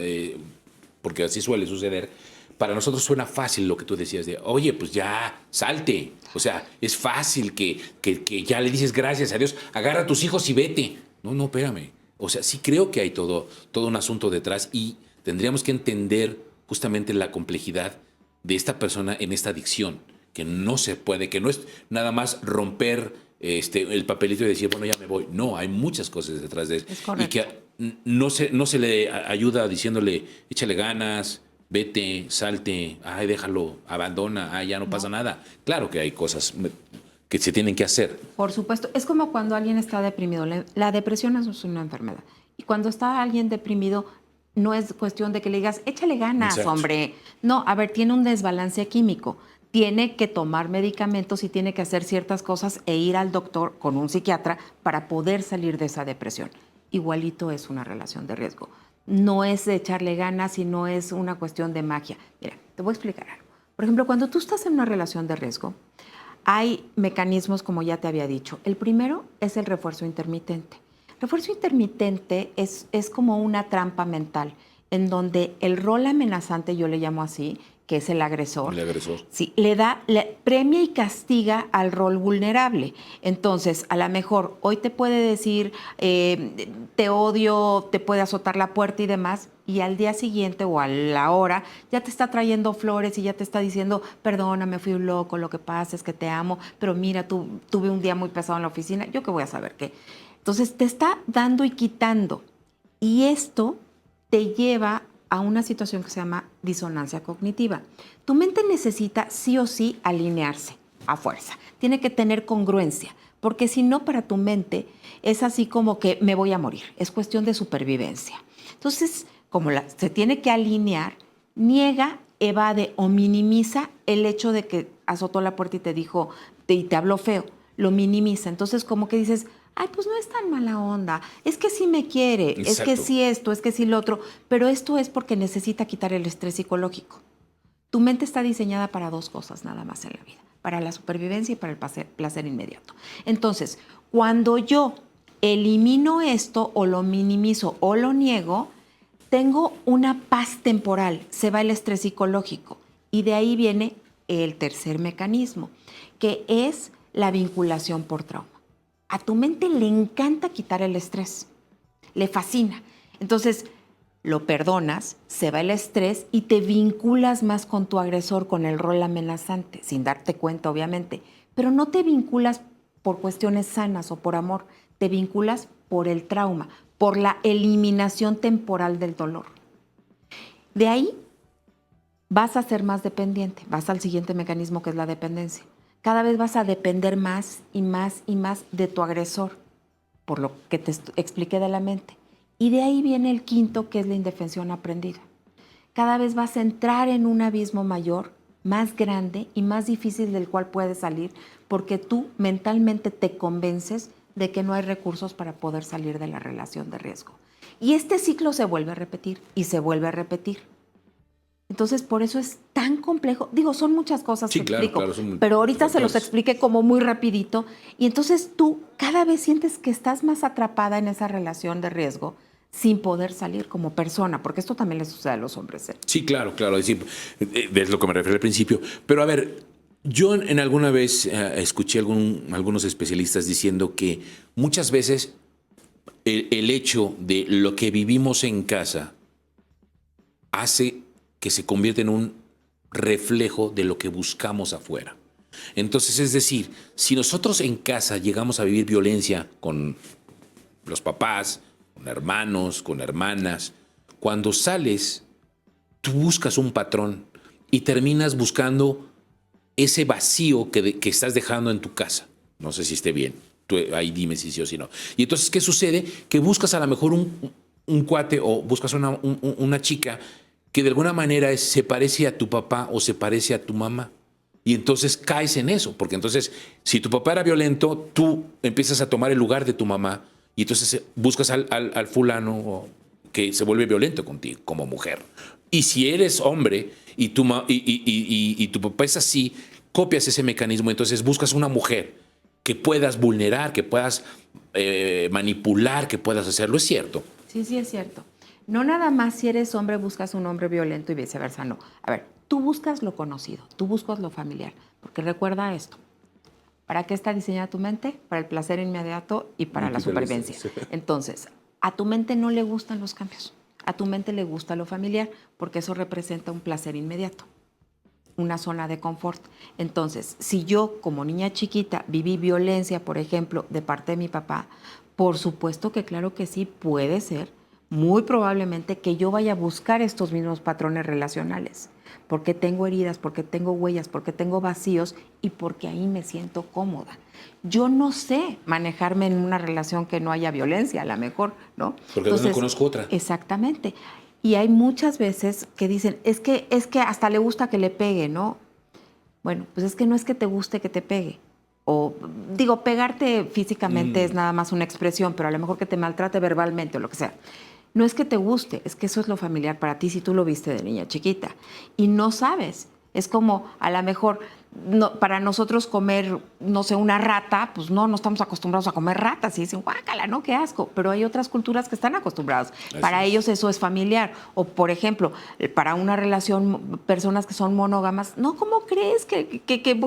porque así suele suceder, para nosotros suena fácil lo que tú decías de, oye, pues ya, salte. O sea, es fácil que ya le dices gracias a Dios, agarra a tus hijos y vete. No, espérame. O sea, sí creo que hay todo un asunto detrás y tendríamos que entender justamente la complejidad de esta persona en esta adicción, que no se puede, que no es nada más romper el papelito y decir, bueno, ya me voy. No, hay muchas cosas detrás de eso. Es correcto. Y que no se le ayuda diciéndole, échale ganas, vete, salte, ay, déjalo, abandona, ay, ya no pasa nada. Claro que hay cosas que se tienen que hacer. Por supuesto, es como cuando alguien está deprimido. La depresión es una enfermedad. Y cuando está alguien deprimido, no es cuestión de que le digas, échale ganas, Exacto. hombre. No, a ver, tiene un desbalance químico. Tiene que tomar medicamentos y tiene que hacer ciertas cosas e ir al doctor con un psiquiatra para poder salir de esa depresión. Igualito es una relación de riesgo. No es de echarle ganas y no es una cuestión de magia. Mira, te voy a explicar algo. Por ejemplo, cuando tú estás en una relación de riesgo, hay mecanismos, como ya te había dicho. El primero es el refuerzo intermitente. Refuerzo intermitente es como una trampa mental en donde el rol amenazante, yo le llamo así, que es el agresor. El agresor. Sí, le premia y castiga al rol vulnerable. Entonces, a lo mejor hoy te puede decir, te odio, te puede azotar la puerta y demás, y al día siguiente o a la hora ya te está trayendo flores y ya te está diciendo, perdóname, fui un loco, lo que pasa es que te amo, pero mira, tuve un día muy pesado en la oficina, yo qué voy a saber qué. Entonces, te está dando y quitando. Y esto te lleva a una situación que se llama disonancia cognitiva. Tu mente necesita sí o sí alinearse a fuerza. Tiene que tener congruencia, porque si no, para tu mente es así como que me voy a morir. Es cuestión de supervivencia. Entonces, se tiene que alinear, niega, evade o minimiza el hecho de que azotó la puerta y te dijo, y te habló feo, lo minimiza. Entonces como que dices, ay, pues no es tan mala onda, es que sí me quiere, Exacto. es que sí esto, es que sí lo otro, pero esto es porque necesita quitar el estrés psicológico. Tu mente está diseñada para 2 cosas nada más en la vida, para la supervivencia y para el placer inmediato. Entonces, cuando yo elimino esto o lo minimizo o lo niego, tengo una paz temporal, se va el estrés psicológico y de ahí viene el tercer mecanismo, que es la vinculación por trauma. A tu mente le encanta quitar el estrés, le fascina. Entonces, lo perdonas, se va el estrés y te vinculas más con tu agresor, con el rol amenazante, sin darte cuenta, obviamente. Pero no te vinculas por cuestiones sanas o por amor, te vinculas por el trauma, por la eliminación temporal del dolor. De ahí vas a ser más dependiente, vas al siguiente mecanismo que es la dependencia. Cada vez vas a depender más y más y más de tu agresor, por lo que te expliqué de la mente. Y de ahí viene el quinto, que es la indefensión aprendida. Cada vez vas a entrar en un abismo mayor, más grande y más difícil del cual puedes salir, porque tú mentalmente te convences de que no hay recursos para poder salir de la relación de riesgo. Y este ciclo se vuelve a repetir y se vuelve a repetir. Entonces, por eso es tan complejo. Digo, son muchas cosas Sí, que claro, explico, claro, pero ahorita se los factores. expliqué como muy rapidito. Y entonces tú cada vez sientes que estás más atrapada en esa relación de riesgo sin poder salir como persona, porque esto también le sucede a los hombres, ¿eh? Sí, claro, claro. Es decir, es lo que me refiero al principio. Pero a ver, yo en alguna vez escuché algunos especialistas diciendo que muchas veces el hecho de lo que vivimos en casa hace que se convierta en un reflejo de lo que buscamos afuera. Entonces, es decir, si nosotros en casa llegamos a vivir violencia con los papás, con hermanos, con hermanas, cuando sales, tú buscas un patrón y terminas buscando ese vacío que estás dejando en tu casa. No sé si esté bien. Tú ahí dime si sí o si no. Y entonces, ¿qué sucede? Que buscas a lo mejor un cuate o buscas una chica que de alguna manera se parece a tu papá o se parece a tu mamá. Y entonces caes en eso, porque entonces si tu papá era violento, tú empiezas a tomar el lugar de tu mamá y entonces buscas al fulano que se vuelve violento contigo como mujer. Y si eres hombre y tu papá es así, copias ese mecanismo, entonces buscas una mujer que puedas vulnerar, que puedas manipular, que puedas hacerlo. ¿Es cierto? Sí, sí, es cierto. No nada más si eres hombre buscas un hombre violento y viceversa, no. A ver, tú buscas lo conocido, tú buscas lo familiar, porque recuerda esto. ¿Para qué está diseñada tu mente? Para el placer inmediato y para la supervivencia. Entonces, a tu mente no le gustan los cambios. A tu mente le gusta lo familiar porque eso representa un placer inmediato, una zona de confort. Entonces, si yo como niña chiquita viví violencia, por ejemplo, de parte de mi papá, por supuesto que claro que sí puede ser, muy probablemente que yo vaya a buscar estos mismos patrones relacionales, porque tengo heridas, porque tengo huellas, porque tengo vacíos y porque ahí me siento cómoda. Yo no sé manejarme en una relación que no haya violencia, a lo mejor, ¿no? Porque no conozco otra. Exactamente. Y hay muchas veces que dicen, es que hasta le gusta que le pegue, ¿no? Bueno, pues es que no es que te guste que te pegue. O digo, pegarte físicamente es nada más una expresión, pero a lo mejor que te maltrate verbalmente o lo que sea. No es que te guste, es que eso es lo familiar para ti si tú lo viste de niña chiquita. Y no sabes. Es como a lo mejor para nosotros comer, no sé, una rata, pues no estamos acostumbrados a comer ratas y dicen, guácala, ¿no? Qué asco. Pero hay otras culturas que están acostumbradas. Para ellos eso es familiar. O, por ejemplo, para una relación, personas que son monógamas, no, ¿cómo crees que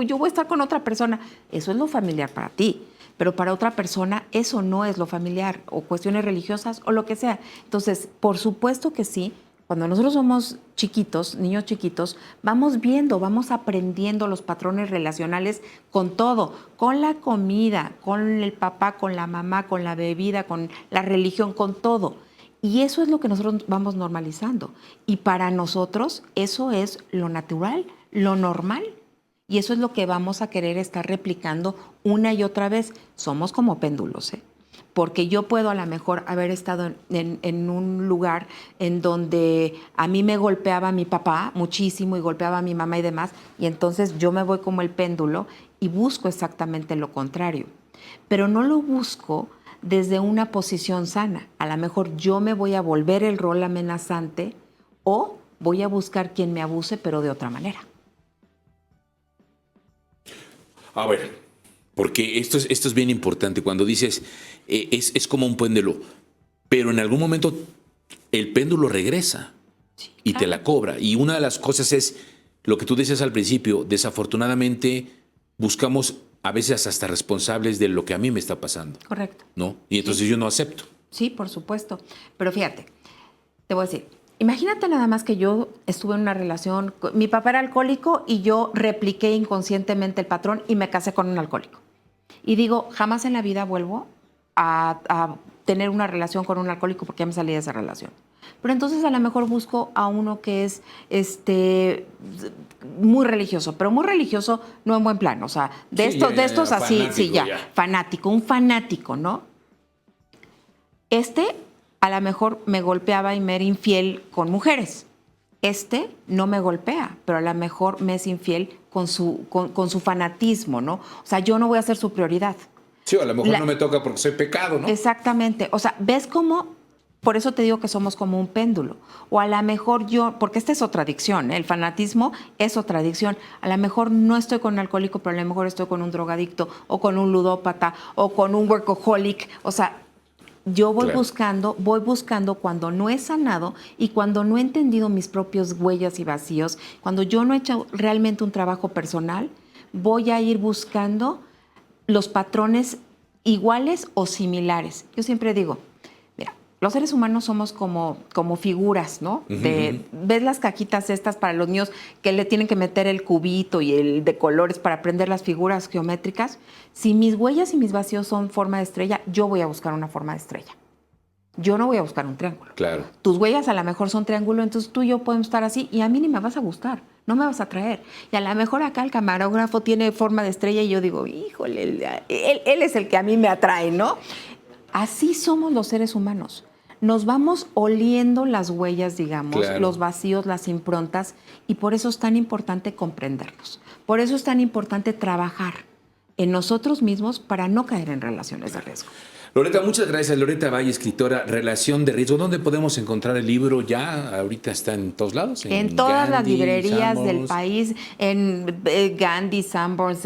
yo voy a estar con otra persona? Eso es lo familiar para ti. Pero para otra persona eso no es lo familiar, o cuestiones religiosas, o lo que sea. Entonces, por supuesto que sí, cuando nosotros somos chiquitos, niños chiquitos, vamos viendo, vamos aprendiendo los patrones relacionales con todo, con la comida, con el papá, con la mamá, con la bebida, con la religión, con todo. Y eso es lo que nosotros vamos normalizando. Y para nosotros eso es lo natural, lo normal. Y eso es lo que vamos a querer estar replicando una y otra vez. Somos como péndulos, ¿eh? porque yo puedo a lo mejor haber estado en un lugar en donde a mí me golpeaba mi papá muchísimo y golpeaba a mi mamá y demás, y entonces yo me voy como el péndulo y busco exactamente lo contrario. Pero no lo busco desde una posición sana. A lo mejor yo me voy a volver el rol amenazante o voy a buscar quien me abuse, pero de otra manera. A ver, porque esto es bien importante. Cuando dices, es como un péndulo, pero en algún momento el péndulo regresa y te la cobra. Y una de las cosas es lo que tú decías al principio, desafortunadamente buscamos a veces hasta responsables de lo que a mí me está pasando. Correcto. ¿No? Y entonces yo no acepto. Sí, por supuesto. Pero fíjate, te voy a decir, imagínate nada más que yo estuve en una relación, mi papá era alcohólico y yo repliqué inconscientemente el patrón y me casé con un alcohólico. Y digo, jamás en la vida vuelvo a tener una relación con un alcohólico porque ya me salí de esa relación. Pero entonces a lo mejor busco a uno que es muy religioso, pero muy religioso no en buen plan, o sea, de estos así, sí, ya, fanático, un fanático, ¿no? A lo mejor me golpeaba y me era infiel con mujeres. No me golpea, pero a lo mejor me es infiel con su fanatismo, ¿no? O sea, yo no voy a ser su prioridad. Sí, a lo mejor no me toca porque soy pecado, ¿no? Exactamente. O sea, ¿ves cómo? Por eso te digo que somos como un péndulo. O a lo mejor porque esta es otra adicción, ¿eh? El fanatismo es otra adicción. A lo mejor no estoy con un alcohólico, pero a lo mejor estoy con un drogadicto, o con un ludópata, o con un workaholic. O sea, yo voy buscando cuando no he sanado y cuando no he entendido mis propios huellas y vacíos, cuando yo no he hecho realmente un trabajo personal, voy a ir buscando los patrones iguales o similares. Yo siempre digo, los seres humanos somos como figuras, ¿no? ¿Ves las cajitas estas para los niños que le tienen que meter el cubito y el de colores para aprender las figuras geométricas? Si mis huellas y mis vacíos son forma de estrella, yo voy a buscar una forma de estrella. Yo no voy a buscar un triángulo. Claro. Tus huellas a lo mejor son triángulo, entonces tú y yo podemos estar así y a mí ni me vas a gustar, no me vas a atraer. Y a lo mejor acá el camarógrafo tiene forma de estrella y yo digo, híjole, él es el que a mí me atrae, ¿no? Así somos los seres humanos. Nos vamos oliendo las huellas, digamos, claro, los vacíos, las improntas, y por eso es tan importante comprenderlos. Por eso es tan importante trabajar en nosotros mismos para no caer en relaciones de riesgo. Loreta, muchas gracias. Loreta Valle, escritora, Relación de Riesgo. ¿Dónde podemos encontrar el libro ya? Ahorita está en todos lados. En todas las librerías del país, en Gandhi, Sanborns,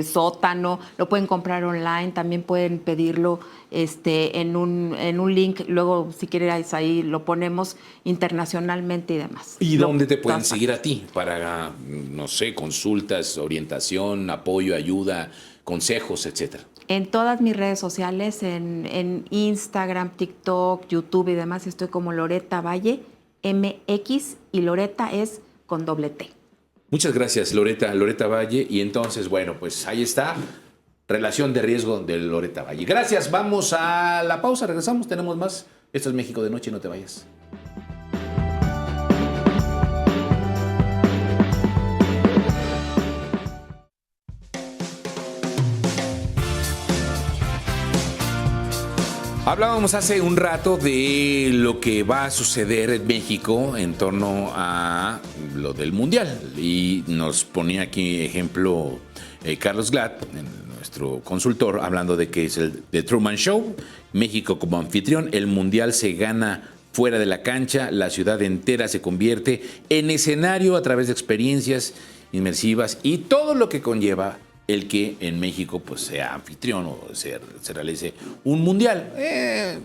Sótano, lo pueden comprar online, también pueden pedirlo en un link, luego si quieres ahí lo ponemos internacionalmente y demás. ¿Y dónde te pueden seguir a ti para, no sé, consultas, orientación, apoyo, ayuda, consejos, etcétera? En todas mis redes sociales, en Instagram, TikTok, YouTube y demás, estoy como Loreta Valle, MX, y Loreta es con doble T. Muchas gracias, Loreta Valle. Y entonces, bueno, pues ahí está, Relación de Riesgo de Loreta Valle. Gracias, vamos a la pausa, regresamos, tenemos más. Esto es México de Noche, no te vayas. Hablábamos hace un rato de lo que va a suceder en México en torno a lo del Mundial. Y nos ponía aquí ejemplo Carlos Glad, nuestro consultor, hablando de que es el The Truman Show. México como anfitrión, el Mundial se gana fuera de la cancha, la ciudad entera se convierte en escenario a través de experiencias inmersivas y todo lo que conlleva el que en México pues sea anfitrión o se realice un mundial,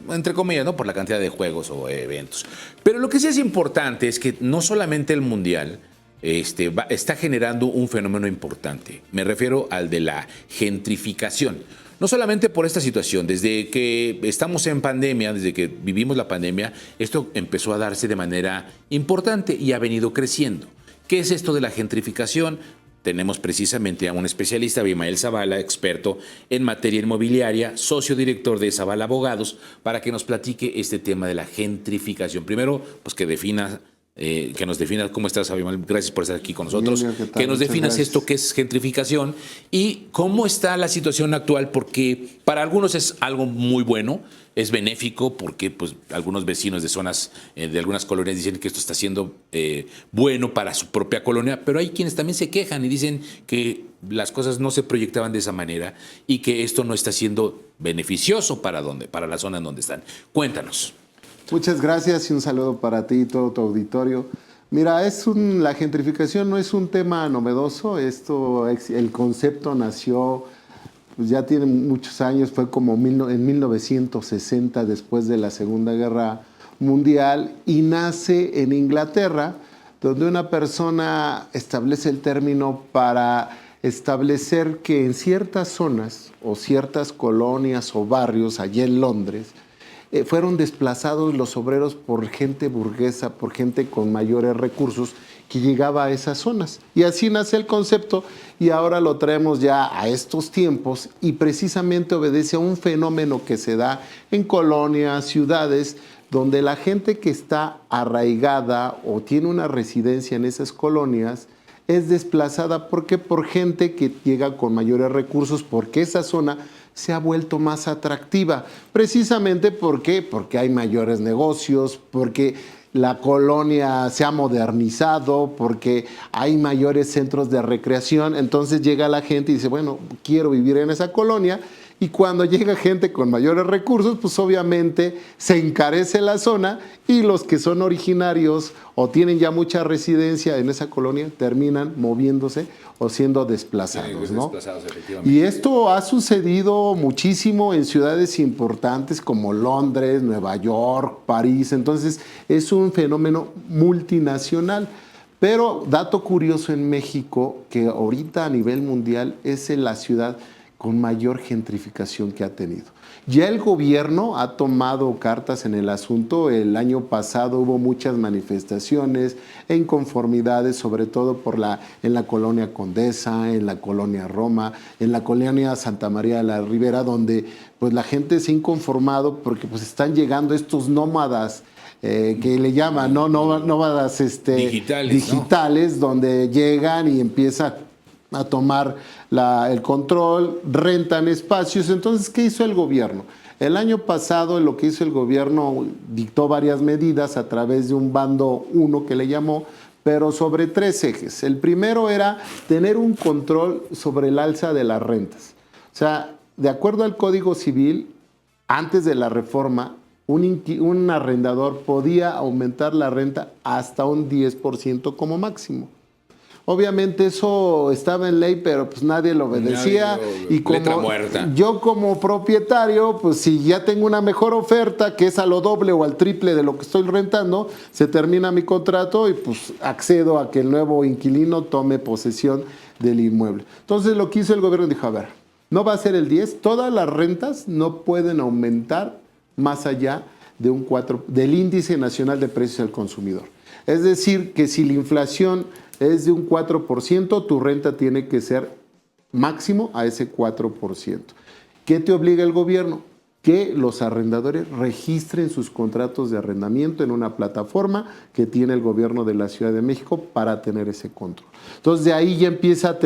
entre comillas, ¿no? Por la cantidad de juegos o eventos. Pero lo que sí es importante es que no solamente el mundial está generando un fenómeno importante. Me refiero al de la gentrificación. No solamente por esta situación, desde que estamos en pandemia, desde que vivimos la pandemia, esto empezó a darse de manera importante y ha venido creciendo. ¿Qué es esto de la gentrificación? Tenemos precisamente a un especialista, Abimael Zavala, experto en materia inmobiliaria, socio director de Zavala Abogados, para que nos platique este tema de la gentrificación. Primero, pues que defina que nos definas, ¿cómo estás, Abimael? Gracias por estar aquí con nosotros. Bien, ¿qué tal? Que nos Muchas definas gracias. esto que es gentrificación y cómo está la situación actual, porque para algunos es algo muy bueno, es benéfico, porque pues algunos vecinos de zonas, de algunas colonias dicen que esto está siendo bueno para su propia colonia, pero hay quienes también se quejan y dicen que las cosas no se proyectaban de esa manera y que esto no está siendo beneficioso para la zona en donde están. Cuéntanos. Muchas gracias y un saludo para ti y todo tu auditorio. Mira, la gentrificación no es un tema novedoso. El concepto nació, pues ya tiene muchos años, fue como en 1960, después de la Segunda Guerra Mundial, y nace en Inglaterra, donde una persona establece el término para establecer que en ciertas zonas o ciertas colonias o barrios allá en Londres, fueron desplazados los obreros por gente burguesa, por gente con mayores recursos que llegaba a esas zonas. Y así nace el concepto y ahora lo traemos ya a estos tiempos y precisamente obedece a un fenómeno que se da en colonias, ciudades, donde la gente que está arraigada o tiene una residencia en esas colonias es desplazada. ¿Por qué? Por gente que llega con mayores recursos, porque esa zona se ha vuelto más atractiva. Precisamente ¿por qué? Porque hay mayores negocios, porque la colonia se ha modernizado, porque hay mayores centros de recreación. Entonces llega la gente y dice, bueno, quiero vivir en esa colonia. Y cuando llega gente con mayores recursos, pues obviamente se encarece la zona y los que son originarios o tienen ya mucha residencia en esa colonia terminan moviéndose o siendo desplazados, ¿no? Desplazados, efectivamente. Y esto ha sucedido muchísimo en ciudades importantes como Londres, Nueva York, París. Entonces es un fenómeno multinacional. Pero dato curioso en México, que ahorita a nivel mundial es la ciudad con mayor gentrificación que ha tenido. Ya el gobierno ha tomado cartas en el asunto. El año pasado hubo muchas manifestaciones e inconformidades, sobre todo en la colonia Condesa, en la colonia Roma, en la colonia Santa María de la Ribera, donde pues la gente se ha inconformado porque pues están llegando estos nómadas que le llaman, ¿no? Nómadas digitales, ¿no? Donde llegan y empiezan a tomar el control, rentan espacios. Entonces, ¿qué hizo el gobierno? El año pasado lo que hizo el gobierno dictó varias medidas a través de un bando 1 que le llamó, pero sobre 3 ejes. El primero era tener un control sobre el alza de las rentas. O sea, de acuerdo al Código Civil, antes de la reforma, un arrendador podía aumentar la renta hasta un 10% como máximo. Obviamente eso estaba en ley, pero pues nadie lo obedecía. Y como letra muerta. Yo como propietario, pues si ya tengo una mejor oferta, que es a lo doble o al triple de lo que estoy rentando, se termina mi contrato y pues accedo a que el nuevo inquilino tome posesión del inmueble. Entonces lo que hizo el gobierno, dijo, a ver, no va a ser el 10, todas las rentas no pueden aumentar más allá de un 4, del índice nacional de precios al consumidor. Es decir, que si la inflación es de un 4%, tu renta tiene que ser máximo a ese 4%. ¿Qué te obliga el gobierno? Que los arrendadores registren sus contratos de arrendamiento en una plataforma que tiene el gobierno de la Ciudad de México para tener ese control. Entonces de ahí ya empieza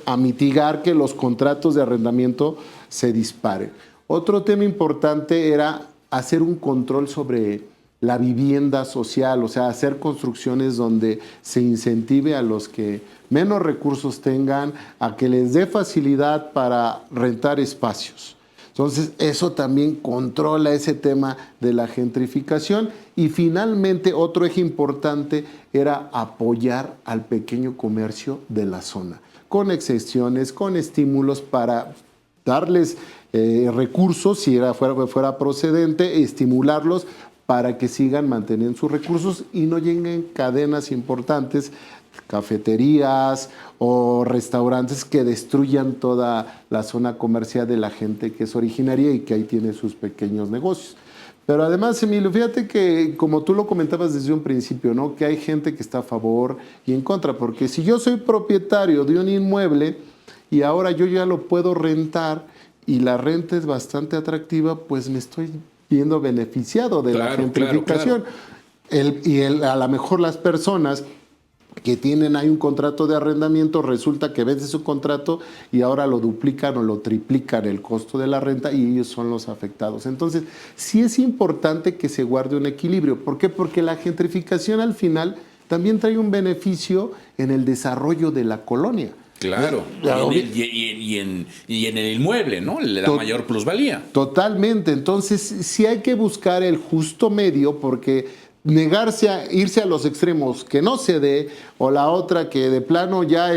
a mitigar que los contratos de arrendamiento se disparen. Otro tema importante era hacer un control sobre la vivienda social, o sea, hacer construcciones donde se incentive a los que menos recursos tengan, a que les dé facilidad para rentar espacios. Entonces, eso también controla ese tema de la gentrificación. Y finalmente, otro eje importante era apoyar al pequeño comercio de la zona, con excepciones, con estímulos para darles recursos, si fuera procedente, estimularlos para que sigan manteniendo sus recursos y no lleguen cadenas importantes, cafeterías o restaurantes que destruyan toda la zona comercial de la gente que es originaria y que ahí tiene sus pequeños negocios. Pero además, Emilio, fíjate que como tú lo comentabas desde un principio, ¿no? Que hay gente que está a favor y en contra, porque si yo soy propietario de un inmueble y ahora yo ya lo puedo rentar y la renta es bastante atractiva, pues me estoy viendo beneficiado de la gentrificación. Claro. A lo mejor las personas que tienen ahí un contrato de arrendamiento, resulta que vence su contrato y ahora lo duplican o lo triplican el costo de la renta y ellos son los afectados. Entonces, sí es importante que se guarde un equilibrio. ¿Por qué? Porque la gentrificación al final también trae un beneficio en el desarrollo de la colonia. Claro, y en el inmueble, ¿no? Le da mayor plusvalía. Totalmente. Entonces, sí hay que buscar el justo medio porque negarse a irse a los extremos que no se dé, o la otra que de plano ya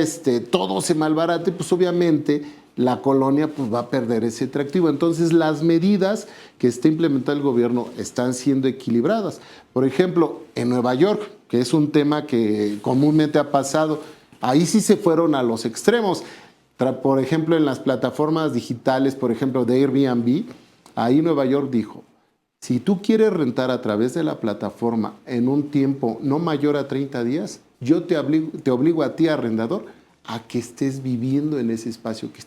todo se malbarate, pues obviamente la colonia pues va a perder ese atractivo. Entonces las medidas que está implementando el gobierno están siendo equilibradas. Por ejemplo, en Nueva York, que es un tema que comúnmente ha pasado, ahí sí se fueron a los extremos. Por ejemplo, en las plataformas digitales, por ejemplo, de Airbnb, ahí Nueva York dijo: si tú quieres rentar a través de la plataforma en un tiempo no mayor a 30 días, yo te obligo a ti, arrendador, a que estés viviendo en ese espacio que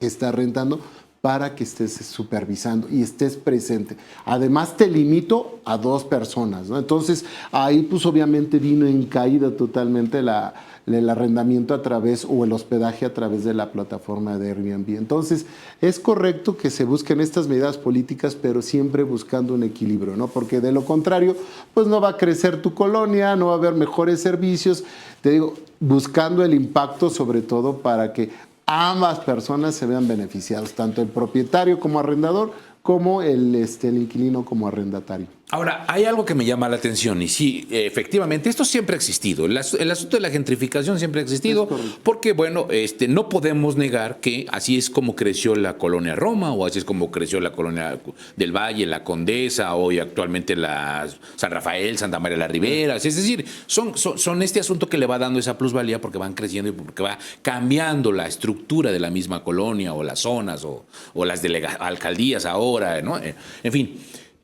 estás rentando para que estés supervisando y estés presente. Además, te limito a 2 personas, ¿no? Entonces, ahí pues obviamente vino en caída totalmente el arrendamiento a través o el hospedaje a través de la plataforma de Airbnb. Entonces, es correcto que se busquen estas medidas políticas, pero siempre buscando un equilibrio, ¿no? Porque de lo contrario, pues no va a crecer tu colonia, no va a haber mejores servicios. Te digo, buscando el impacto sobre todo para que ambas personas se vean beneficiados, tanto el propietario como arrendador, como el inquilino como arrendatario. Ahora, hay algo que me llama la atención y sí, efectivamente, esto siempre ha existido. El asunto de la gentrificación siempre ha existido porque, bueno, no podemos negar que así es como creció la colonia Roma o así es como creció la colonia del Valle, la Condesa, hoy actualmente la San Rafael, Santa María la Ribera. Es decir, son este asunto que le va dando esa plusvalía porque van creciendo y porque va cambiando la estructura de la misma colonia o las zonas o las alcaldías ahora, ¿no? En fin,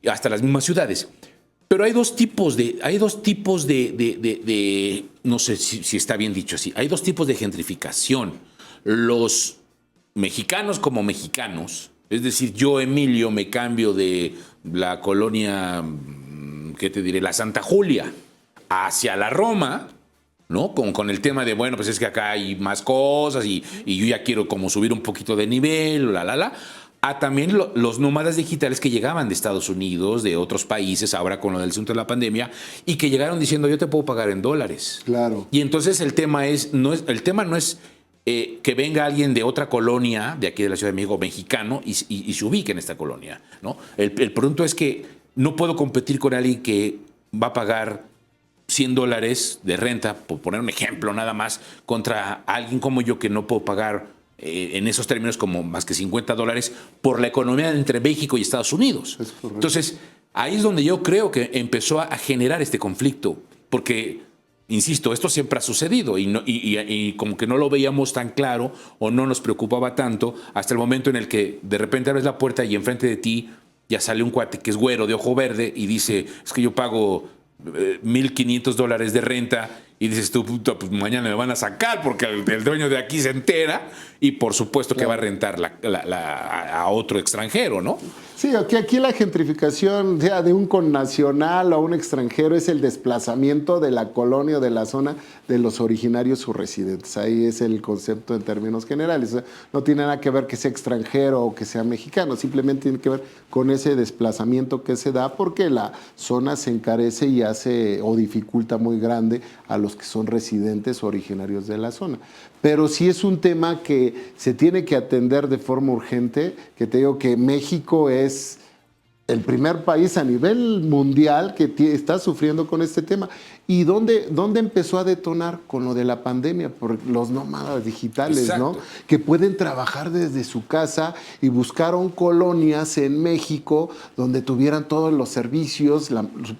hasta las mismas ciudades. Pero hay dos tipos de no sé si está bien dicho así, hay 2 tipos de gentrificación. Los mexicanos como mexicanos, es decir, yo, Emilio, me cambio de la colonia, ¿qué te diré?, la Santa Julia, hacia la Roma, ¿no? Con el tema de, bueno, pues es que acá hay más cosas y yo ya quiero como subir un poquito de nivel, a también los nómadas digitales que llegaban de Estados Unidos, de otros países, ahora con lo del asunto de la pandemia, y que llegaron diciendo: yo te puedo pagar en dólares. Claro. Y entonces el tema no es que venga alguien de otra colonia, de aquí de la Ciudad de México, mexicano, y se ubique en esta colonia, ¿no? El punto es que no puedo competir con alguien que va a pagar $100 de renta, por poner un ejemplo nada más, contra alguien como yo que no puedo pagar en esos términos como más que $50 por la economía entre México y Estados Unidos. Entonces, ahí es donde yo creo que empezó a generar este conflicto, porque, insisto, esto siempre ha sucedido y como que no lo veíamos tan claro o no nos preocupaba tanto hasta el momento en el que de repente abres la puerta y enfrente de ti ya sale un cuate que es güero, de ojo verde, y dice: es que yo pago $1,500 de renta. Y dices tú: puta, pues mañana me van a sacar porque el dueño de aquí se entera y por supuesto que va a rentar a otro extranjero, ¿no? Sí, aquí la gentrificación, sea de un connacional o un extranjero, es el desplazamiento de la colonia o de la zona de los originarios o residentes. Ahí es el concepto en términos generales. O sea, no tiene nada que ver que sea extranjero o que sea mexicano, simplemente tiene que ver con ese desplazamiento que se da porque la zona se encarece y hace o dificulta muy grande a los que son residentes o originarios de la zona. Pero sí es un tema que se tiene que atender de forma urgente, que te digo que México es el primer país a nivel mundial que está sufriendo con este tema. ¿Y dónde empezó a detonar? Con lo de la pandemia, por los nómadas digitales, Exacto, ¿no? Que pueden trabajar desde su casa y buscaron colonias en México donde tuvieran todos los servicios,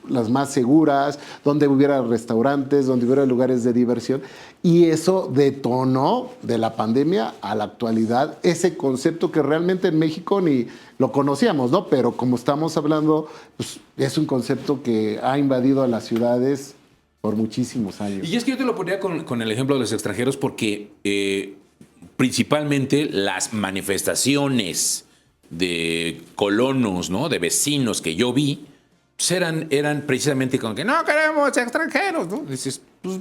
las más seguras, donde hubiera restaurantes, donde hubiera lugares de diversión. Y eso detonó de la pandemia a la actualidad ese concepto que realmente en México ni lo conocíamos, ¿no? Pero como estamos hablando, pues es un concepto que ha invadido a las ciudades por muchísimos años. Y es que yo te lo ponía con el ejemplo de los extranjeros porque principalmente las manifestaciones de colonos, ¿no?, de vecinos que yo vi, pues eran precisamente con que no queremos extranjeros, ¿no? Dices, pues,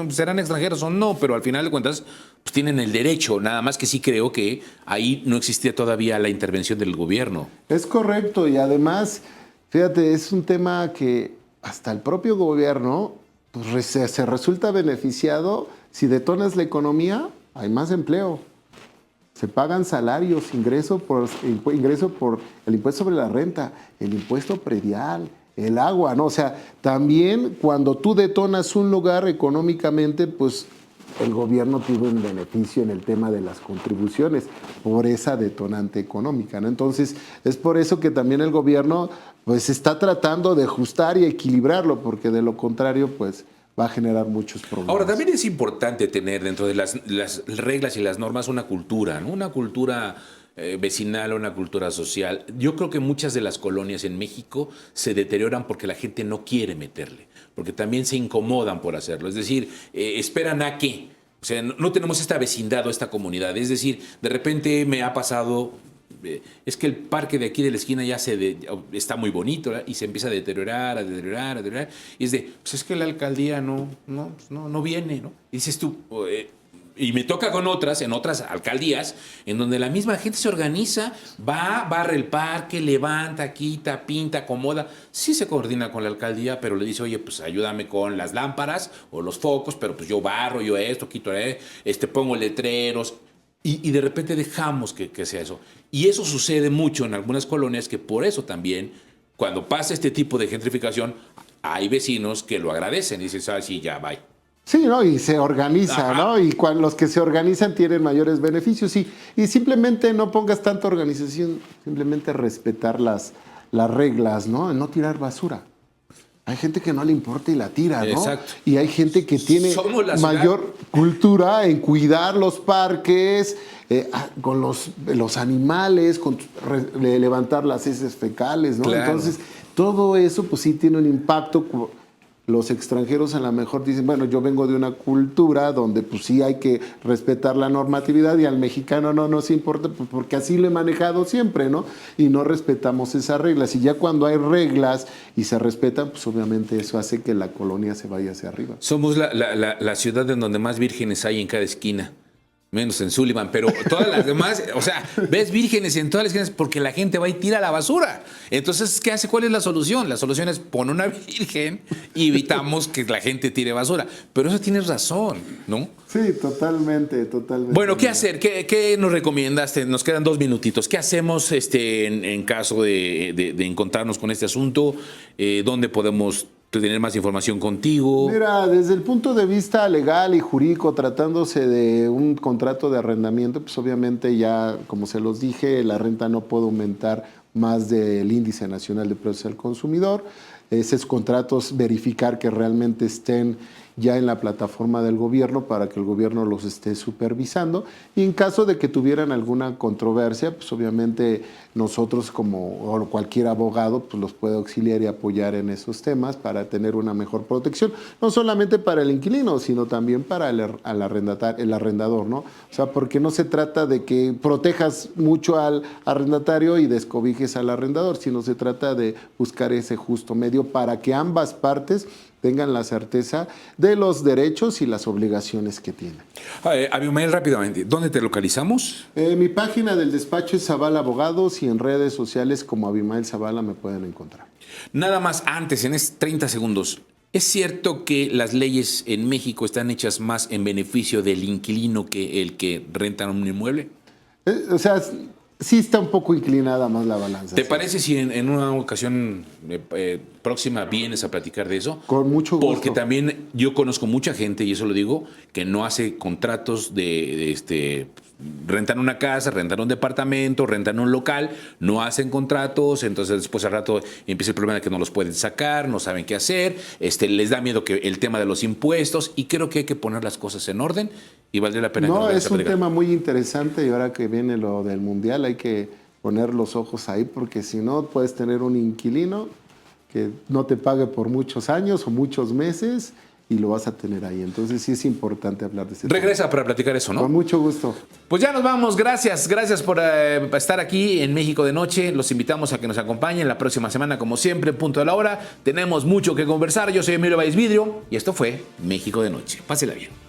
serán extranjeros o no, pero al final de cuentas, pues tienen el derecho. Nada más que sí creo que ahí no existía todavía la intervención del gobierno. Es correcto, y además, fíjate, es un tema que hasta el propio gobierno pues, se resulta beneficiado. Si detonas la economía, hay más empleo. Se pagan salarios, ingreso por el impuesto sobre la renta, el impuesto predial, el agua, ¿no? O sea, también cuando tú detonas un lugar económicamente, pues el gobierno tuvo un beneficio en el tema de las contribuciones por esa detonante económica, ¿no? Entonces, es por eso que también el gobierno pues está tratando de ajustar y equilibrarlo, porque de lo contrario, pues va a generar muchos problemas. Ahora, también es importante tener dentro de las reglas y las normas una cultura, ¿no? Una cultura vecinal, una cultura social. Yo creo que muchas de las colonias en México se deterioran porque la gente no quiere meterle, porque también se incomodan por hacerlo. Es decir, esperan a qué. O sea, no tenemos esta vecindad o esta comunidad. Es decir, de repente me ha pasado, es que el parque de aquí de la esquina ya está muy bonito, ¿verdad? Y se empieza a deteriorar, a deteriorar, a deteriorar. Y es de, pues es que la alcaldía no viene, ¿no? Y dices tú, y me toca con en otras alcaldías, en donde la misma gente se organiza, barre el parque, levanta, quita, pinta, acomoda. Sí se coordina con la alcaldía, pero le dice, oye, pues ayúdame con las lámparas o los focos, pero pues yo barro, yo esto, quito, pongo letreros. Y de repente dejamos que sea eso. Y eso sucede mucho en algunas colonias, que por eso también, cuando pasa este tipo de gentrificación, hay vecinos que lo agradecen y dicen, ah, sí, ya, bye. Sí, ¿no? Y se organiza, Ajá. ¿no? Y los que se organizan tienen mayores beneficios. Y simplemente no pongas tanta organización, simplemente respetar las reglas, ¿no? No tirar basura. Hay gente que no le importa y la tira, ¿no? Exacto. Y hay gente que tiene Somos la ciudad. mayor cultura en cuidar los parques, con los animales, levantar las heces fecales, ¿no? Claro. Entonces, todo eso, pues sí tiene un impacto. Los extranjeros a lo mejor dicen, bueno, yo vengo de una cultura donde pues sí hay que respetar la normatividad y al mexicano no nos importa, pues, porque así lo he manejado siempre, ¿no? Y no respetamos esas reglas. Y ya cuando hay reglas y se respetan, pues obviamente eso hace que la colonia se vaya hacia arriba. Somos la ciudad en donde más vírgenes hay en cada esquina. Menos en Sullivan, pero todas las demás, o sea, ves vírgenes en todas las esquinas porque la gente va y tira la basura. Entonces, ¿qué hace? ¿Cuál es la solución? La solución es poner una virgen y evitamos que la gente tire basura. Pero eso tienes razón, ¿no? Sí, totalmente. Bueno, ¿qué hacer? ¿Qué nos recomiendas? Nos quedan 2 minutitos. ¿Qué hacemos en caso de encontrarnos con este asunto? ¿Dónde podemos tener más información contigo? Mira, desde el punto de vista legal y jurídico, tratándose de un contrato de arrendamiento, pues obviamente ya, como se los dije, la renta no puede aumentar más del índice nacional de precios al consumidor. Esos contratos, verificar que realmente estén ya en la plataforma del gobierno para que el gobierno los esté supervisando. Y en caso de que tuvieran alguna controversia, pues obviamente nosotros o cualquier abogado pues los puede auxiliar y apoyar en esos temas para tener una mejor protección, no solamente para el inquilino, sino también para el arrendador, ¿no? O sea, porque no se trata de que protejas mucho al arrendatario y descobijes al arrendador, sino se trata de buscar ese justo medio para que ambas partes tengan la certeza de los derechos y las obligaciones que tienen. Abimael, rápidamente, ¿dónde te localizamos? Mi página del despacho es Zavala Abogados y en redes sociales como Abimael Zavala me pueden encontrar. Nada más antes, en 30 segundos. ¿Es cierto que las leyes en México están hechas más en beneficio del inquilino que el que renta un inmueble? O sea, sí está un poco inclinada más la balanza. ¿Te sí. parece si en una ocasión próxima vienes a platicar de eso? Con mucho gusto. Porque también yo conozco mucha gente, y eso lo digo, que no hace contratos rentan una casa, rentan un departamento, rentan un local, no hacen contratos, entonces después al rato empieza el problema de que no los pueden sacar, no saben qué hacer, les da miedo que el tema de los impuestos, y creo que hay que poner las cosas en orden y valdría la pena. No, es un tema muy interesante y ahora que viene lo del mundial hay que poner los ojos ahí porque si no puedes tener un inquilino que no te pague por muchos años o muchos meses y lo vas a tener ahí. Entonces sí es importante hablar de ese tema. Regresa para platicar eso, ¿no? Con mucho gusto. Pues ya nos vamos, gracias por estar aquí en México de Noche. Los invitamos a que nos acompañen la próxima semana, como siempre, punto de la hora. Tenemos mucho que conversar. Yo soy Emilio Valles Vidrio y esto fue México de Noche. Pásela bien.